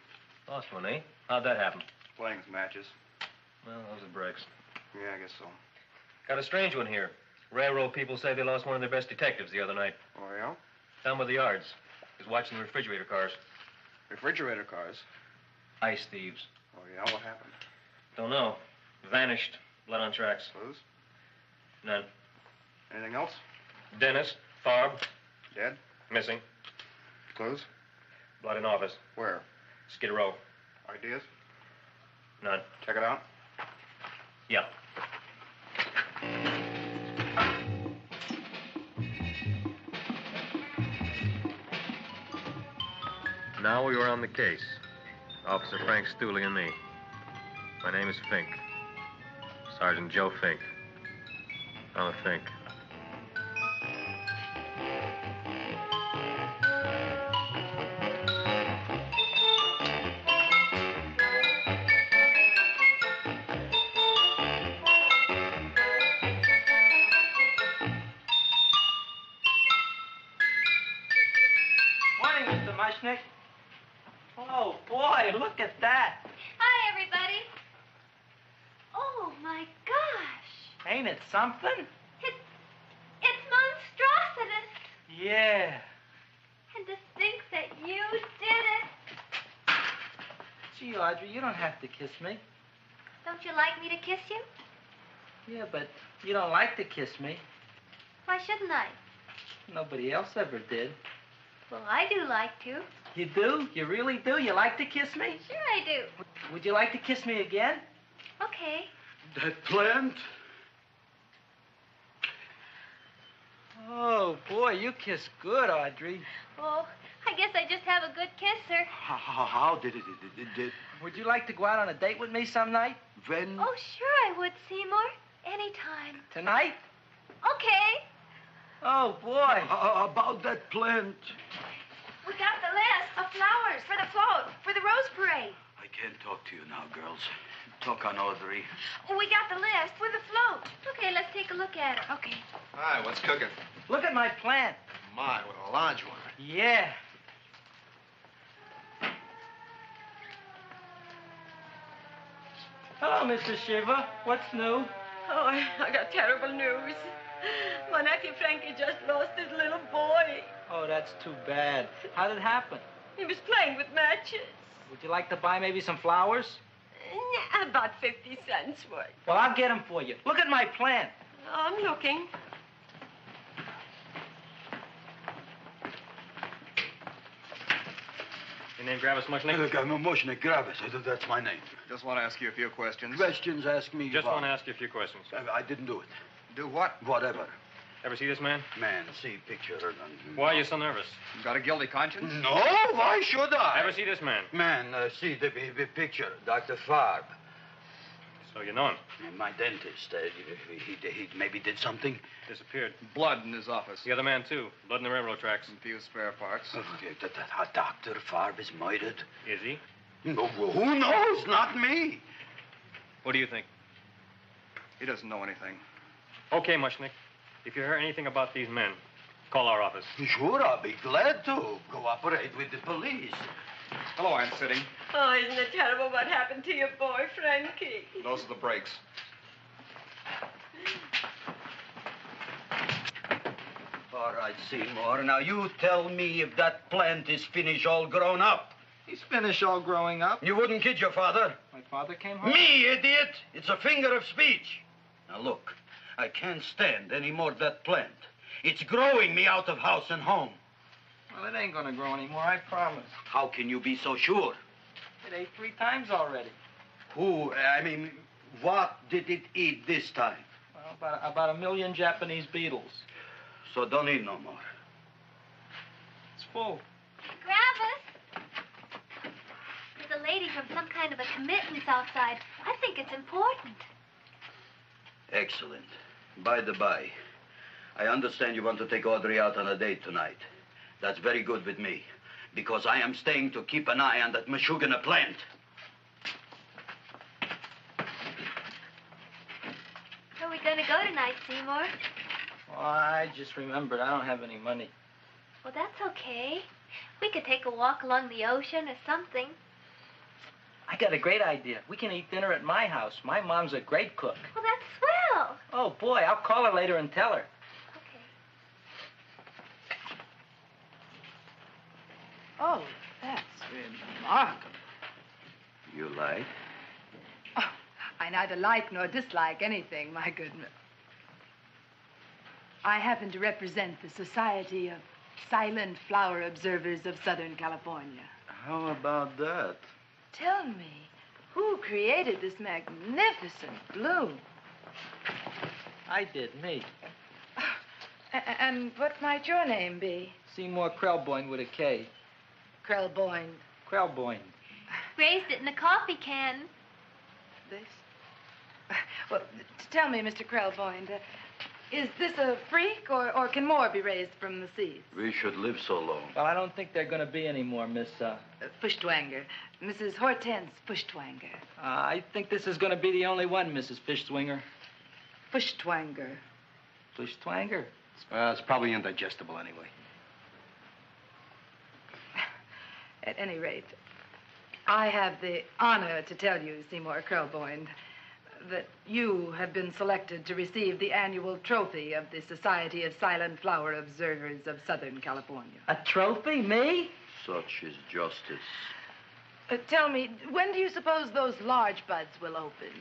Speaker 1: Lost one, eh? How'd that happen?
Speaker 6: Playing some matches.
Speaker 1: Well, those are breaks.
Speaker 6: Yeah, I guess so.
Speaker 1: Got a strange one here. Railroad people say they lost one of their best detectives the other night.
Speaker 6: Oh, yeah?
Speaker 1: Down by the yards. He was watching the refrigerator cars.
Speaker 6: Refrigerator cars?
Speaker 1: Ice thieves.
Speaker 6: Oh, yeah? What happened?
Speaker 1: Don't know. Vanished. Blood on tracks.
Speaker 6: Clues?
Speaker 1: None.
Speaker 6: Anything else?
Speaker 1: Dennis, Farb.
Speaker 6: Dead?
Speaker 1: Missing.
Speaker 6: Clues?
Speaker 1: Blood in office.
Speaker 6: Where?
Speaker 1: Skid Row.
Speaker 6: Ideas?
Speaker 1: None.
Speaker 6: Check it out.
Speaker 1: Yeah. Now we were on the case. Officer Frank Stooley and me. My name is Fink. Sergeant Joe Fink. I'm a Fink.
Speaker 8: Morning, Mr. Mushnick. Oh, boy, look at that.
Speaker 5: Hi, everybody. Oh, my gosh.
Speaker 8: Ain't it something?
Speaker 5: It's monstrositous.
Speaker 8: Yeah.
Speaker 5: And to think that you did it.
Speaker 8: Gee, Audrey, you don't have to kiss me.
Speaker 5: Don't you like me to kiss you?
Speaker 8: Yeah, but you don't like to kiss me.
Speaker 5: Why shouldn't I?
Speaker 8: Nobody else ever did.
Speaker 5: Well, I do like to.
Speaker 8: You do? You really do? You like to kiss me?
Speaker 5: Sure I do.
Speaker 8: Would you like to kiss me again?
Speaker 5: Okay.
Speaker 2: That plant?
Speaker 8: Oh, boy, you kiss good, Audrey.
Speaker 5: Oh, I guess I just have a good kisser.
Speaker 2: How did it?
Speaker 8: Would you like to go out on a date with me some night?
Speaker 2: When?
Speaker 5: Oh, sure I would, Seymour. Anytime.
Speaker 8: Tonight?
Speaker 5: Okay.
Speaker 8: Oh, boy.
Speaker 2: About that plant.
Speaker 11: We got the list of flowers for the float, for the Rose Parade.
Speaker 2: I can't talk to you now, girls. Talk on Audrey.
Speaker 11: We got the list for the float.
Speaker 5: Okay, let's take a look at it.
Speaker 11: Okay.
Speaker 6: Hi, what's cooking?
Speaker 8: Look at my plant.
Speaker 6: My, what a large one.
Speaker 8: Yeah. Hello, Mrs. Shiver. What's new?
Speaker 3: Oh, I got terrible news. My nephew Frankie just lost his little boy.
Speaker 8: Oh, that's too bad. How did it happen?
Speaker 3: He was playing with matches.
Speaker 8: Would you like to buy maybe some flowers?
Speaker 3: About 50 cents worth.
Speaker 8: Well, I'll get them for you. Look at my plant.
Speaker 3: I'm looking.
Speaker 1: Your name Gravis Mushnick?
Speaker 2: Mushnick Gravis. That's my name.
Speaker 6: Just want to ask you a few questions.
Speaker 2: Questions, ask me.
Speaker 1: Just
Speaker 2: about.
Speaker 1: want to ask you a few questions.
Speaker 2: I didn't do it.
Speaker 6: Do what?
Speaker 2: Whatever.
Speaker 1: Ever see this man?
Speaker 2: Man, see picture.
Speaker 1: Why are you so nervous?
Speaker 6: You got a guilty conscience?
Speaker 2: No, why should I?
Speaker 1: Ever see this man?
Speaker 2: Man, see the picture. Dr. Farb.
Speaker 1: So you know him?
Speaker 2: My dentist. He maybe did something.
Speaker 1: Disappeared.
Speaker 6: Blood in his office.
Speaker 1: The other man, too. Blood in the railroad tracks.
Speaker 6: And few spare parts.
Speaker 2: Dr. Farb is murdered.
Speaker 1: Is he?
Speaker 2: No, who knows? Not me.
Speaker 1: What do you think?
Speaker 6: He doesn't know anything.
Speaker 1: Okay, Mushnick. If you hear anything about these men, call our office.
Speaker 2: Sure, I'll be glad to cooperate with the police.
Speaker 6: Hello, Aunt City.
Speaker 3: Oh, isn't it terrible what happened to your boy, Frankie?
Speaker 6: Those are the brakes.
Speaker 2: All right, Seymour. Now, you tell me if that plant is finished all grown up.
Speaker 8: He's finished all growing up.
Speaker 2: You wouldn't kid your father?
Speaker 8: My father came home?
Speaker 2: Me, idiot! It's a finger of speech. Now, look, I can't stand any more of that plant. It's growing me out of house and home.
Speaker 8: Well, it ain't gonna grow anymore, I promise.
Speaker 2: How can you be so sure?
Speaker 8: It ate 3 times already.
Speaker 2: What did it eat this time?
Speaker 8: Well, about 1 million Japanese beetles.
Speaker 2: So don't eat no more.
Speaker 8: It's full.
Speaker 5: Gravis! There's a lady from some kind of a committance outside. I think it's important.
Speaker 2: Excellent. By the by, I understand you want to take Audrey out on a date tonight. That's very good with me, because I am staying to keep an eye on that Meshuggah plant.
Speaker 5: Where are we going to go tonight, Seymour?
Speaker 8: Well, I just remembered I don't have any money.
Speaker 5: Well, that's okay. We could take a walk along the ocean or something.
Speaker 8: I got a great idea. We can eat dinner at my house. My mom's a great cook.
Speaker 5: Well, that's swell.
Speaker 8: Oh, boy, I'll call her later and tell her.
Speaker 5: Okay.
Speaker 16: Oh, that's remarkable.
Speaker 2: You like?
Speaker 16: Oh, I neither like nor dislike anything, my goodness. I happen to represent the Society of Silent Flower Observers of Southern California.
Speaker 2: How about that?
Speaker 16: Tell me, who created this magnificent bloom?
Speaker 8: I did, me.
Speaker 16: And what might your name be?
Speaker 8: Seymour Krelboyne with a K.
Speaker 16: Krelboyne.
Speaker 8: Krelboyne.
Speaker 5: Raised it in a coffee can.
Speaker 16: This? Well, tell me, Mr. Krelboyne, is this a freak, or can more be raised from the seeds?
Speaker 2: We should live so long.
Speaker 8: Well, I don't think they're going to be any more, Miss,
Speaker 16: Fuschtwanger. Mrs. Hortense Fuschtwanger.
Speaker 8: I think this is going to be the only one, Mrs. Fishswinger.
Speaker 16: Fuschtwanger.
Speaker 8: Fuschtwanger?
Speaker 6: It's probably indigestible anyway.
Speaker 16: At any rate, I have the honor to tell you, Seymour Krelboyne, that you have been selected to receive the annual trophy of the Society of Silent Flower Observers of Southern California.
Speaker 8: A trophy? Me?
Speaker 2: Such is justice.
Speaker 16: Tell me, when do you suppose those large buds will open?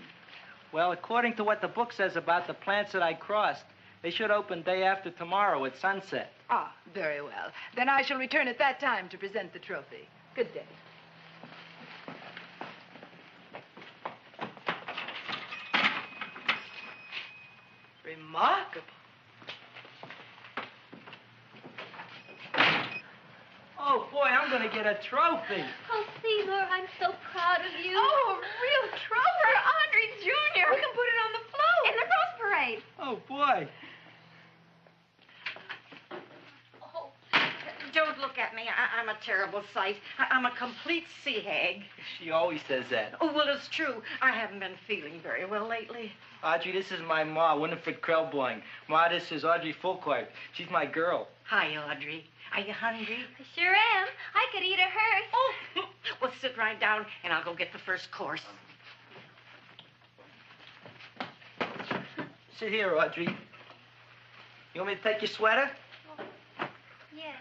Speaker 8: Well, according to what the book says about the plants that I crossed, they should open day after tomorrow at sunset.
Speaker 16: Ah, very well. Then I shall return at that time to present the trophy. Good day. Remarkable.
Speaker 8: Oh, boy, I'm going to get a trophy.
Speaker 5: Oh, Seymour, I'm so proud of you.
Speaker 11: Oh, a real trophy for Audrey Jr. We can put it on the float. In the Rose Parade.
Speaker 8: Oh, boy.
Speaker 10: Don't look at me. I'm a terrible sight. I'm a complete sea hag.
Speaker 8: She always says that.
Speaker 10: Oh, well, it's true. I haven't been feeling very well lately.
Speaker 8: Audrey, this is my ma, Winifred Krelboyne. Ma, this is Audrey Fulcourt. She's my girl.
Speaker 10: Hi, Audrey. Are you hungry?
Speaker 5: I sure am. I could eat a hearse.
Speaker 10: Oh, well, sit right down, and I'll go get the first course.
Speaker 8: Sit here, Audrey. You want me to take your sweater?
Speaker 5: Yes.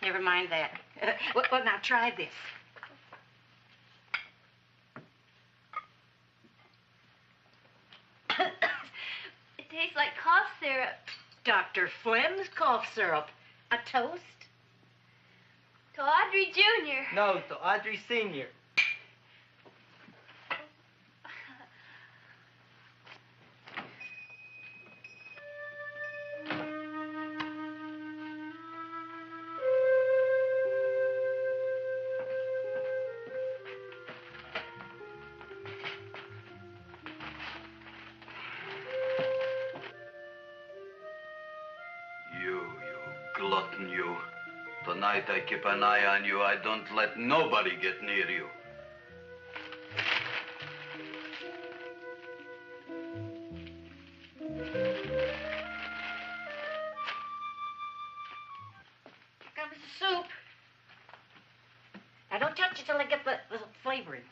Speaker 10: Never mind that. Well, now try this.
Speaker 5: It tastes like cough syrup.
Speaker 10: Dr. Flynn's cough syrup. A toast?
Speaker 5: To Audrey Jr.
Speaker 8: No, to Audrey Sr.
Speaker 2: You glutton, you. Tonight I keep an eye on you. I don't let nobody get near you.
Speaker 10: Here comes the soup. Now, don't touch it till I get the flavoring.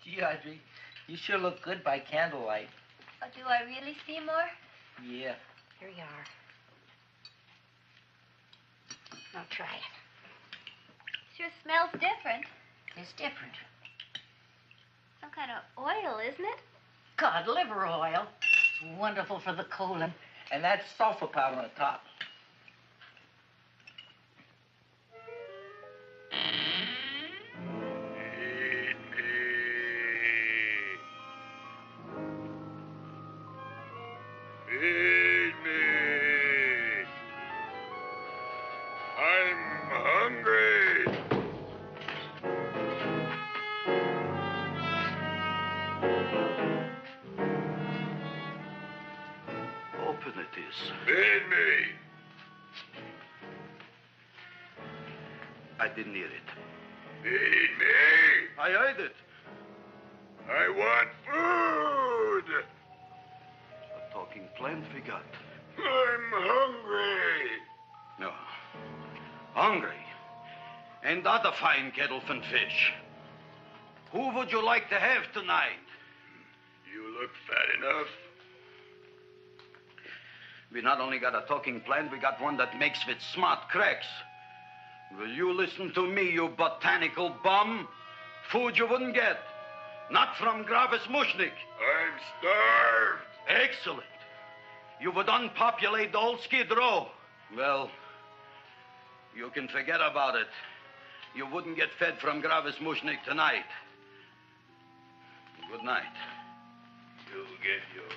Speaker 8: Gee, Audrey, you sure look good by candlelight.
Speaker 5: Oh, do I really, Seymour?
Speaker 8: Yeah.
Speaker 10: Here you are. Now try it.
Speaker 5: Sure smells different.
Speaker 10: It's different.
Speaker 5: Some kind of oil, isn't it?
Speaker 10: Cod liver oil. It's wonderful for the colon.
Speaker 8: And that's sulfur powder on the top.
Speaker 15: Feed me. I'm hungry.
Speaker 2: Open it is.
Speaker 15: Feed me.
Speaker 2: I didn't hear it.
Speaker 15: Feed me.
Speaker 2: I heard it.
Speaker 15: I want food.
Speaker 2: A talking plant we got.
Speaker 15: I'm hungry.
Speaker 2: No. Hungry. And other fine kettlefen fish. Who would you like to have tonight?
Speaker 15: You look fat enough.
Speaker 2: We not only got a talking plant, we got one that makes with smart cracks. Will you listen to me, you botanical bum? Food you wouldn't get. Not from Gravis Mushnik.
Speaker 15: I'm starved.
Speaker 2: Excellent. You would unpopulate the old Skid Row. Well, you can forget about it. You wouldn't get fed from Gravis Mushnik tonight. Good night.
Speaker 15: You'll get yours.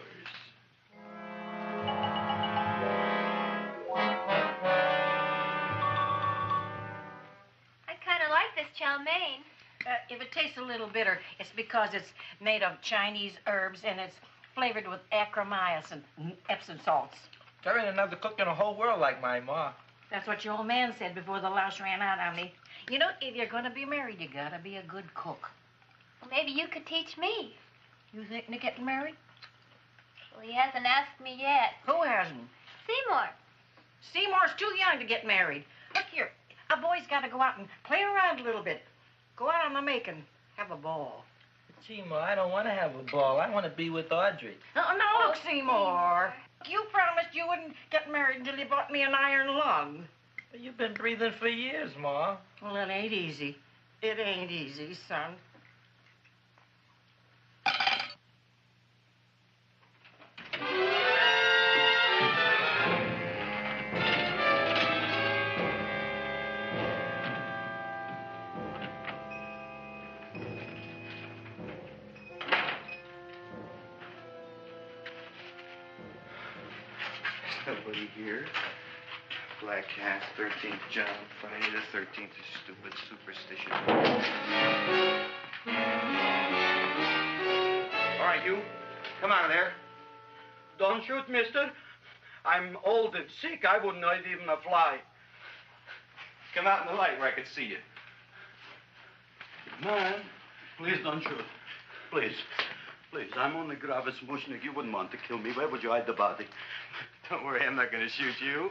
Speaker 5: I kind of like this chow mein.
Speaker 10: If it tastes a little bitter, it's because it's made of Chinese herbs and it's flavored with acromycin and Epsom salts.
Speaker 8: There ain't another cook in the whole world like my ma.
Speaker 10: That's what your old man said before the louse ran out on me. You know, if you're going to be married, you got to be a good cook.
Speaker 5: Well, maybe you could teach me.
Speaker 10: You thinking of getting married?
Speaker 5: Well, he hasn't asked me yet.
Speaker 10: Who hasn't?
Speaker 5: Seymour.
Speaker 10: Seymour's too young to get married. Look here, a boy's got to go out and play around a little bit. Go out on the make and have a ball.
Speaker 8: Gee, Ma, I don't want to have a ball. I want to be with Audrey.
Speaker 10: No, look, Seymour. You promised you wouldn't get married until you bought me an iron lung.
Speaker 8: You've been breathing for years, Ma.
Speaker 10: Well, it ain't easy. It ain't easy, son.
Speaker 6: Nobody here. Black Cat, 13th John, Friday the 13th is stupid superstition. All right, you. Come out of there.
Speaker 2: Don't shoot, mister. I'm old and sick. I wouldn't hurt even a fly.
Speaker 6: Come out in the light where I can see you.
Speaker 2: Man, please don't shoot. Please. Please, I'm only Gravis Mushnik. You wouldn't want to kill me. Where would you hide the body?
Speaker 6: Don't worry, I'm not going to shoot you.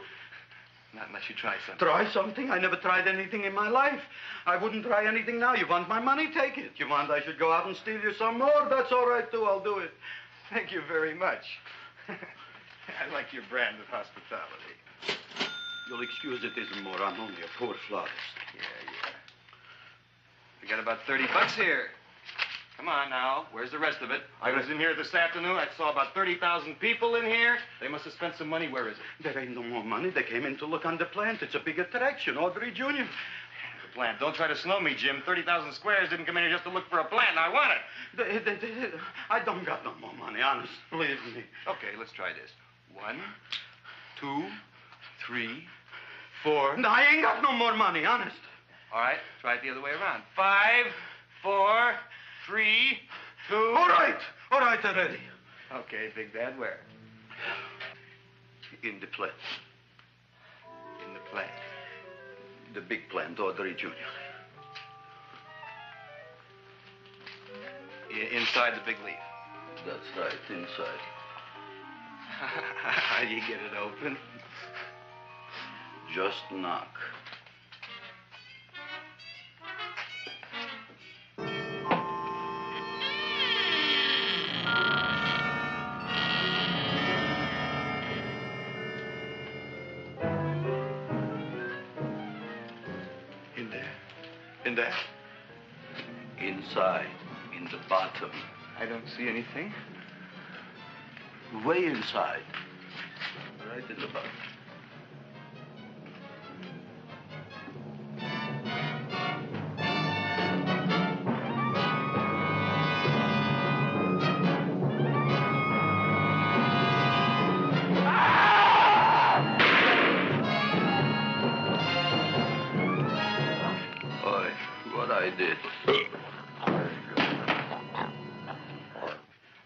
Speaker 6: Not unless you try something.
Speaker 2: Try something? I never tried anything in my life. I wouldn't try anything now. You want my money? Take it. You want I should go out and steal you some more? That's all right, too. I'll do it.
Speaker 6: Thank you very much. I like your brand of hospitality.
Speaker 2: You'll excuse it isn't more. I'm only a poor florist.
Speaker 6: Yeah. We got about $30 here. Come on now. Where's the rest of it? I was in here this afternoon. I saw about 30,000 people in here. They must have spent some money. Where is it?
Speaker 2: There ain't no more money. They came in to look on the plant. It's a big attraction. Audrey Jr.
Speaker 6: The plant. Don't try to snow me, Jim. 30,000 squares didn't come in here just to look for a plant. I want it.
Speaker 2: I don't got no more money, honest. Believe me.
Speaker 6: Okay, let's try this. 1, 2, 3, 4.
Speaker 2: No, I ain't got no more money, honest.
Speaker 6: All right, try it the other way around. 5, 4, 3, 2.
Speaker 2: All right already.
Speaker 6: Okay, Big Bad, where?
Speaker 2: In the plant.
Speaker 6: In the plant.
Speaker 2: The big plant, Audrey Jr.
Speaker 6: Inside the big leaf.
Speaker 2: That's right, inside.
Speaker 6: How do you get it open?
Speaker 2: Just knock.
Speaker 6: In there?
Speaker 2: Inside, in the bottom.
Speaker 6: I don't see anything.
Speaker 2: Way inside. Right in the bottom.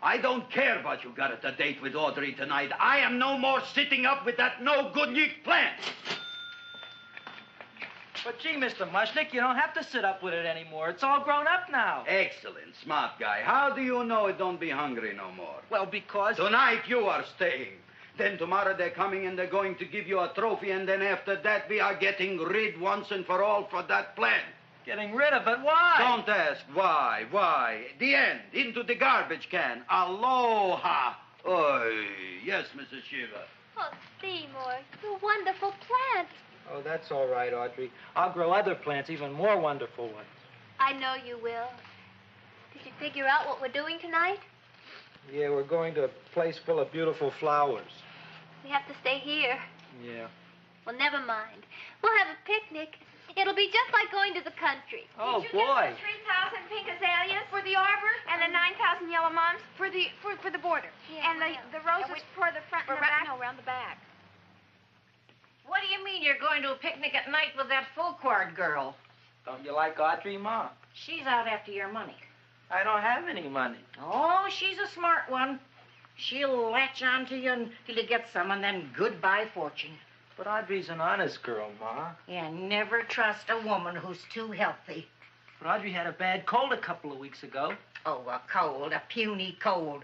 Speaker 2: I don't care about you got at the date with Audrey tonight. I am no more sitting up with that no-good Nick plant.
Speaker 8: But gee, Mr. Mushnik, you don't have to sit up with it anymore. It's all grown up now.
Speaker 2: Excellent, smart guy. How do you know it don't be hungry no more?
Speaker 8: Well, because...
Speaker 2: Tonight you are staying. Then tomorrow they're coming and they're going to give you a trophy, and then after that we are getting rid once and for all for that plant.
Speaker 8: Getting rid of it? Why?
Speaker 2: Don't ask why. Why? The end. Into the garbage can. Aloha. Oy. Yes, Mrs. Shiva.
Speaker 5: Oh, Seymour, you wonderful plant.
Speaker 8: Oh, that's all right, Audrey. I'll grow other plants, even more wonderful ones.
Speaker 5: I know you will. Did you figure out what we're doing tonight?
Speaker 8: Yeah, we're going to a place full of beautiful flowers.
Speaker 5: We have to stay here.
Speaker 8: Yeah.
Speaker 5: Well, never mind. We'll have a picnic. It'll be just like going to the country.
Speaker 8: Oh,
Speaker 11: Did you
Speaker 8: boy.
Speaker 11: get the 3,000 pink azaleas for the arbor and the 9,000 yellow mums for the border?
Speaker 5: Yeah,
Speaker 11: and the roses for the front and the back?
Speaker 10: No, around the back.
Speaker 17: What do you mean you're going to a picnic at night with that full-quart girl?
Speaker 8: Don't you like Audrey, Ma?
Speaker 17: She's out after your money.
Speaker 8: I don't have any money.
Speaker 17: Oh, she's a smart one. She'll latch on to you until you get some, and then goodbye fortune.
Speaker 8: But Audrey's an honest girl, Ma.
Speaker 17: Yeah, never trust a woman who's too healthy.
Speaker 8: But Audrey had a bad cold a couple of weeks ago.
Speaker 17: Oh, a cold, a puny cold.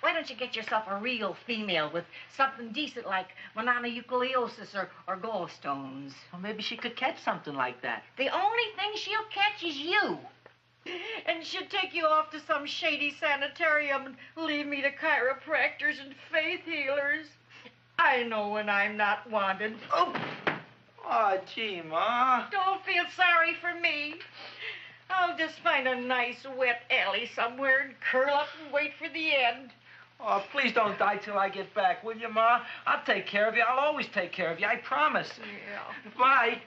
Speaker 17: Why don't you get yourself a real female with something decent like mononucleosis or gallstones?
Speaker 8: Well, maybe she could catch something like that.
Speaker 17: The only thing she'll catch is you.
Speaker 10: And she'd take you off to some shady sanitarium and leave me to chiropractors and faith healers. I know when I'm not wanted.
Speaker 8: Oh, gee, Ma.
Speaker 10: Don't feel sorry for me. I'll just find a nice wet alley somewhere and curl up and wait for the end.
Speaker 8: Oh, please don't die till I get back, will you, Ma? I'll take care of you. I'll always take care of you. I promise.
Speaker 10: Yeah.
Speaker 8: Bye.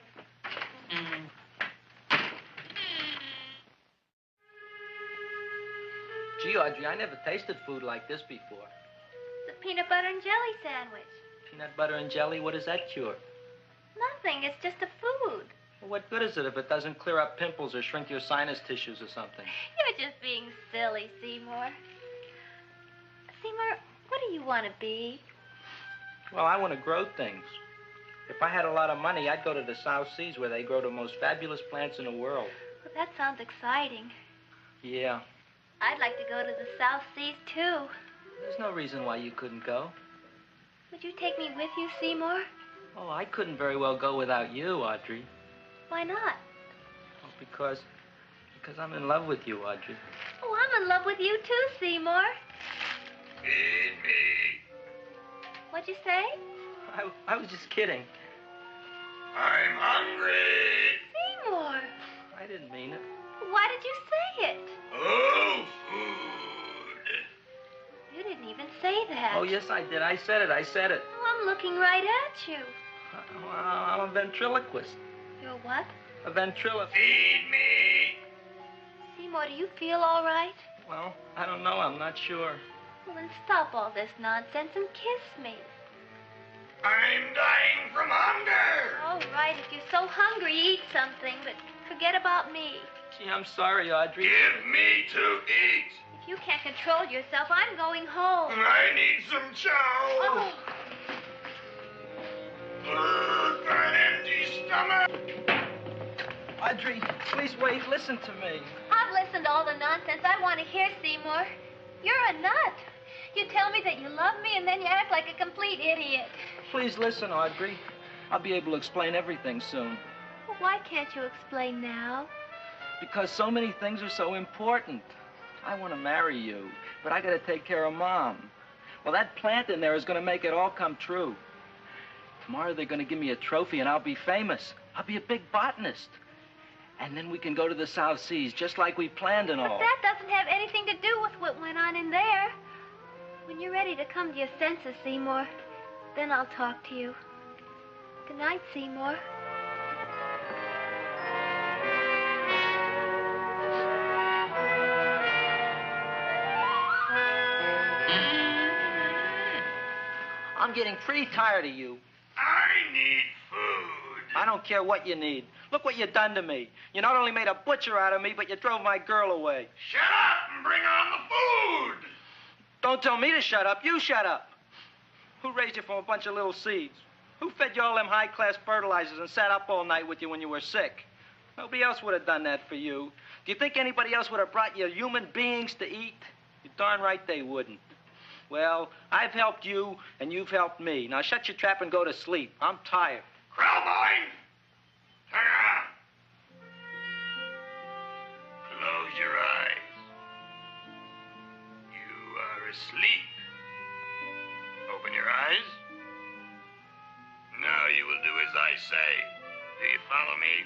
Speaker 8: Gee, Audrey, I never tasted food like this before.
Speaker 5: It's a peanut butter and jelly sandwich.
Speaker 8: Peanut butter and jelly, what does that cure?
Speaker 5: Nothing. It's just a food.
Speaker 8: Well, what good is it if it doesn't clear up pimples or shrink your sinus tissues or something?
Speaker 5: You're just being silly, Seymour. Seymour, what do you want to be?
Speaker 8: Well, I want to grow things. If I had a lot of money, I'd go to the South Seas where they grow the most fabulous plants in the world.
Speaker 5: Well, that sounds exciting.
Speaker 8: Yeah.
Speaker 5: I'd like to go to the South Seas, too.
Speaker 8: There's no reason why you couldn't go.
Speaker 5: Would you take me with you, Seymour?
Speaker 8: Oh, I couldn't very well go without you, Audrey.
Speaker 5: Why not?
Speaker 8: Oh, because I'm in love with you, Audrey.
Speaker 5: Oh, I'm in love with you, too, Seymour.
Speaker 15: Feed me.
Speaker 5: What'd you say?
Speaker 8: I was just kidding.
Speaker 15: I'm hungry.
Speaker 5: Seymour.
Speaker 8: I didn't mean it.
Speaker 5: Why did you say it?
Speaker 15: Oh, food.
Speaker 5: You didn't even say that.
Speaker 8: Oh, yes, I did. I said it.
Speaker 5: Oh, I'm looking right at you.
Speaker 8: I'm a ventriloquist.
Speaker 5: You're what?
Speaker 8: A ventriloquist.
Speaker 15: Feed me.
Speaker 5: Seymour, do you feel all right?
Speaker 8: Well, I don't know. I'm not sure.
Speaker 5: Well, then stop all this nonsense and kiss me.
Speaker 15: I'm dying from hunger.
Speaker 5: All right, if you're so hungry, eat something, but forget about me.
Speaker 8: Gee, I'm sorry, Audrey.
Speaker 15: Give me to eat.
Speaker 5: If you can't control yourself, I'm going home.
Speaker 15: I need some chow.
Speaker 5: Oh.
Speaker 15: An empty stomach.
Speaker 8: Audrey, please wait. Listen to me.
Speaker 5: I've listened to all the nonsense I want to hear, Seymour. You're a nut. You tell me that you love me, and then you act like a complete idiot.
Speaker 8: Please listen, Audrey. I'll be able to explain everything soon.
Speaker 5: Well, why can't you explain now?
Speaker 8: Because so many things are so important. I want to marry you, but I got to take care of Mom. Well, that plant in there is going to make it all come true. Tomorrow they're going to give me a trophy, and I'll be famous. I'll be a big botanist. And then we can go to the South Seas, just like we planned and all.
Speaker 5: But that doesn't have anything to do with what went on in there. When you're ready to come to your senses, Seymour, then I'll talk to you. Good night, Seymour.
Speaker 8: I'm getting pretty tired of you.
Speaker 15: I need food.
Speaker 8: I don't care what you need. Look what you done to me. You not only made a butcher out of me, but you drove my girl away.
Speaker 15: Shut up and bring on the food.
Speaker 8: Don't tell me to shut up. You shut up. Who raised you from a bunch of little seeds? Who fed you all them high-class fertilizers and sat up all night with you when you were sick? Nobody else would have done that for you. Do you think anybody else would have brought you human beings to eat? You're darn right they wouldn't. Well, I've helped you, and you've helped me. Now shut your trap and go to sleep. I'm tired.
Speaker 15: Krellboy, turn around. Close your eyes. You are asleep. Open your eyes. Now you will do as I say. Do you follow me?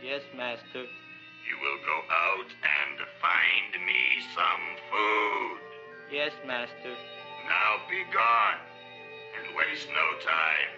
Speaker 8: Yes, master.
Speaker 15: You will go out and find me some food.
Speaker 8: Yes, master.
Speaker 15: Now be gone and waste no time.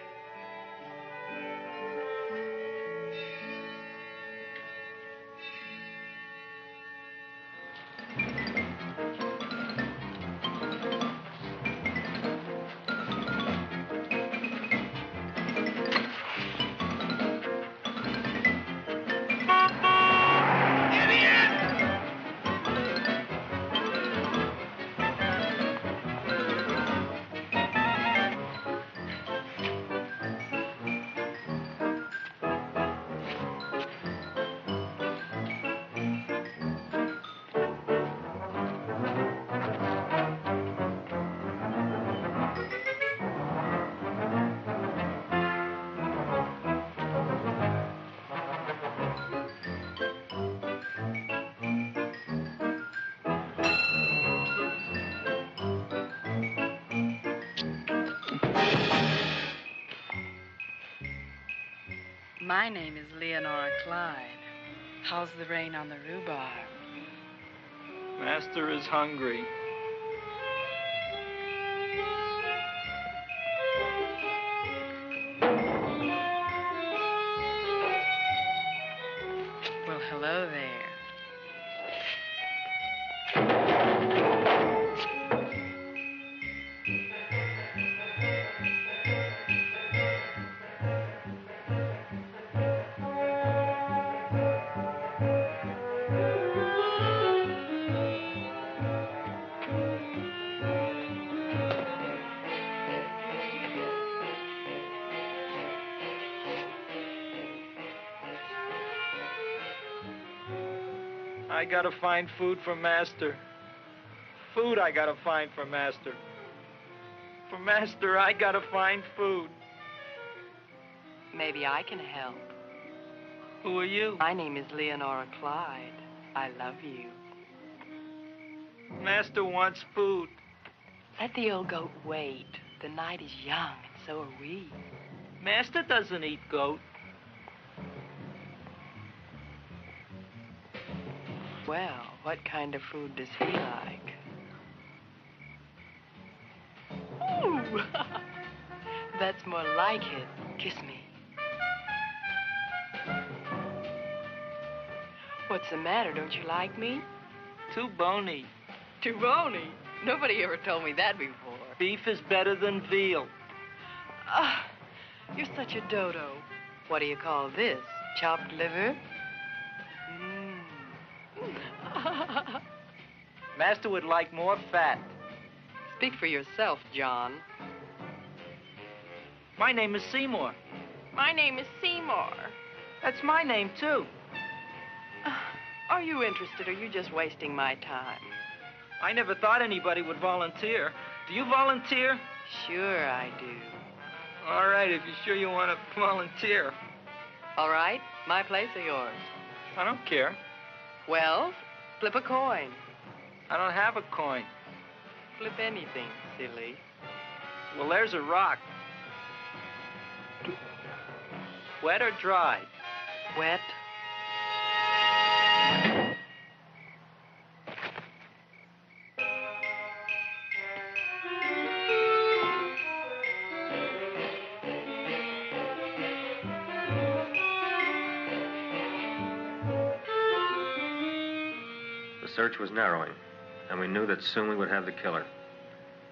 Speaker 16: My name is Leonora Clyde. How's the rain on the rhubarb?
Speaker 4: Master is hungry.
Speaker 16: Well, hello there.
Speaker 4: I gotta find food for Master. Food I gotta find for Master. For Master, I gotta find food.
Speaker 16: Maybe I can help.
Speaker 4: Who are you?
Speaker 16: My name is Leonora Clyde. I love you.
Speaker 4: Master wants food.
Speaker 16: Let the old goat wait. The night is young, and so are we.
Speaker 4: Master doesn't eat goat.
Speaker 16: Well, what kind of food does he like? Ooh! That's more like it. Kiss me. What's the matter? Don't you like me?
Speaker 4: Too bony.
Speaker 16: Too bony? Nobody ever told me that before.
Speaker 4: Beef is better than veal.
Speaker 16: Ah, you're such a dodo. What do you call this? Chopped liver?
Speaker 4: Master would like more fat.
Speaker 16: Speak for yourself, John.
Speaker 4: My name is Seymour.
Speaker 16: My name is Seymour.
Speaker 4: That's my name, too.
Speaker 16: Are you interested, or are you just wasting my time?
Speaker 4: I never thought anybody would volunteer. Do you volunteer?
Speaker 16: Sure I do.
Speaker 4: All right, if you're sure you want to volunteer.
Speaker 16: All right, my place or yours?
Speaker 4: I don't care.
Speaker 16: Well, flip a coin.
Speaker 4: I don't have a coin.
Speaker 16: Flip anything, silly.
Speaker 4: Well, there's a rock. Wet or dry?
Speaker 16: Wet.
Speaker 1: The search was narrowing, and we knew that soon we would have the killer.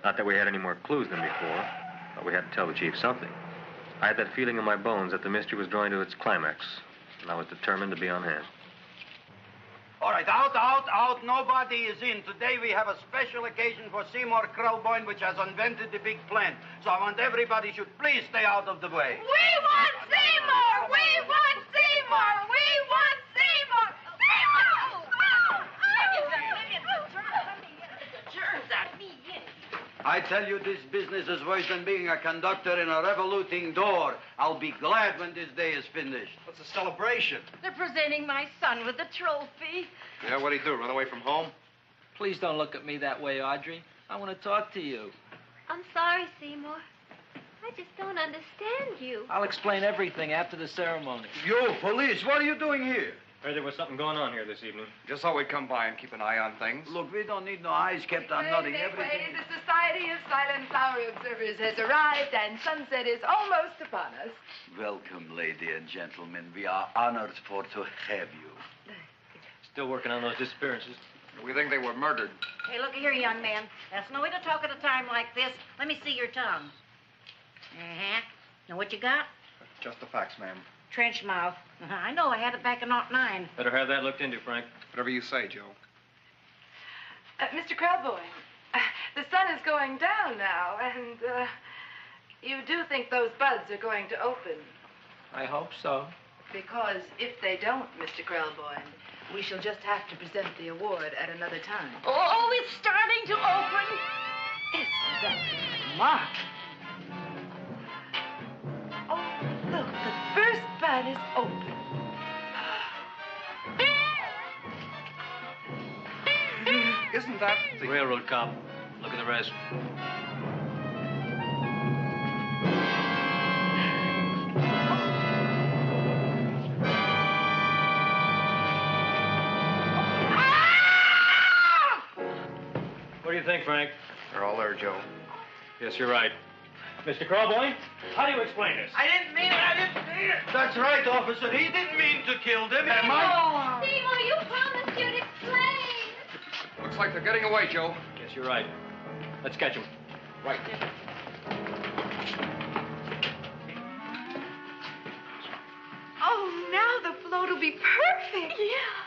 Speaker 1: Not that we had any more clues than before, but we had to tell the chief something. I had that feeling in my bones that the mystery was drawing to its climax, and I was determined to be on hand.
Speaker 2: All right, out. Nobody is in. Today we have a special occasion for Seymour Krelboyne, which has invented the big plan. So I want everybody should please stay out of the way.
Speaker 11: We want Seymour! We want Seymour! We want Seymour! Seymour!
Speaker 2: I tell you, this business is worse than being a conductor in a revoluting door. I'll be glad when this day is finished.
Speaker 6: What's the celebration?
Speaker 10: They're presenting my son with a trophy.
Speaker 6: Yeah, what'd he do, run away from home?
Speaker 8: Please don't look at me that way, Audrey. I want to talk to you.
Speaker 5: I'm sorry, Seymour. I just don't understand you.
Speaker 4: I'll explain everything after the ceremony.
Speaker 2: You, police, what are you doing here?
Speaker 1: Heard there was something going on here this evening.
Speaker 6: Just thought we'd come by and keep an eye on things.
Speaker 2: Look, we don't need no eyes kept on nothing. Everything.
Speaker 16: The Society of Silent Flower Observers has arrived, and sunset is almost upon us.
Speaker 2: Welcome, lady and gentlemen. We are honored for to have you.
Speaker 1: Still working on those disappearances.
Speaker 6: We think they were murdered.
Speaker 17: Hey, look here, young man. That's no way to talk at a time like this. Let me see your tongue. Uh-huh. Know what you got?
Speaker 6: Just the facts, ma'am.
Speaker 17: Trench mouth. I know. I had it back in '09.
Speaker 1: Better have that looked into, Frank.
Speaker 6: Whatever you say, Joe.
Speaker 16: Mr. Krelboyne, the sun is going down now, and you do think those buds are going to open?
Speaker 4: I hope so.
Speaker 16: Because if they don't, Mr. Krelboyne, we shall just have to present the award at another time.
Speaker 17: Oh, it's starting to open.
Speaker 16: Isn't that smart? Oh, look, the first bud is open.
Speaker 6: Isn't that
Speaker 1: the railroad cop? Look at the rest. What do you think, Frank?
Speaker 6: They're all there, Joe.
Speaker 1: Yes, you're right. Mr. Krelboyne, how do you explain this?
Speaker 13: I didn't mean it. That's right, officer. He didn't mean to kill them.
Speaker 5: Seymour, you promised you'd explain.
Speaker 6: Looks like they're getting away, Joe.
Speaker 1: Yes, you're right. Let's catch him.
Speaker 6: Right.
Speaker 16: Oh, now the float will be perfect. Yeah.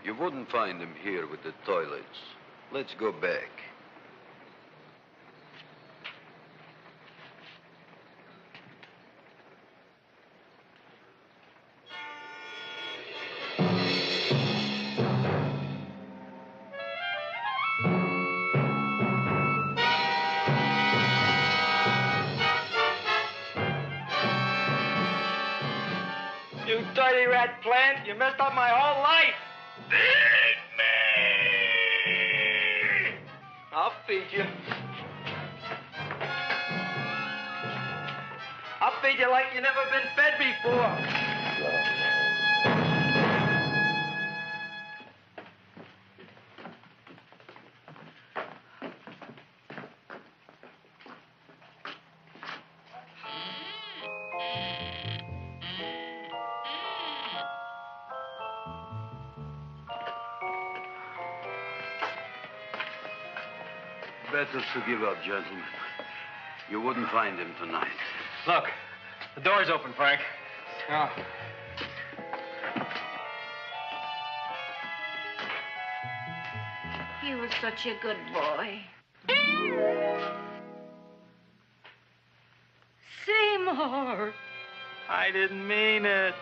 Speaker 2: You wouldn't find him here with the toilets. Let's go back.
Speaker 4: You dirty rat plant, you messed up my whole life.
Speaker 15: Feed me!
Speaker 4: I'll feed you. I'll feed you like you never been fed before.
Speaker 2: Better to give up, gentlemen. You wouldn't find him tonight.
Speaker 1: Look, the door's open, Frank.
Speaker 4: Oh.
Speaker 10: He was such a good boy.
Speaker 4: Seymour! I didn't mean it.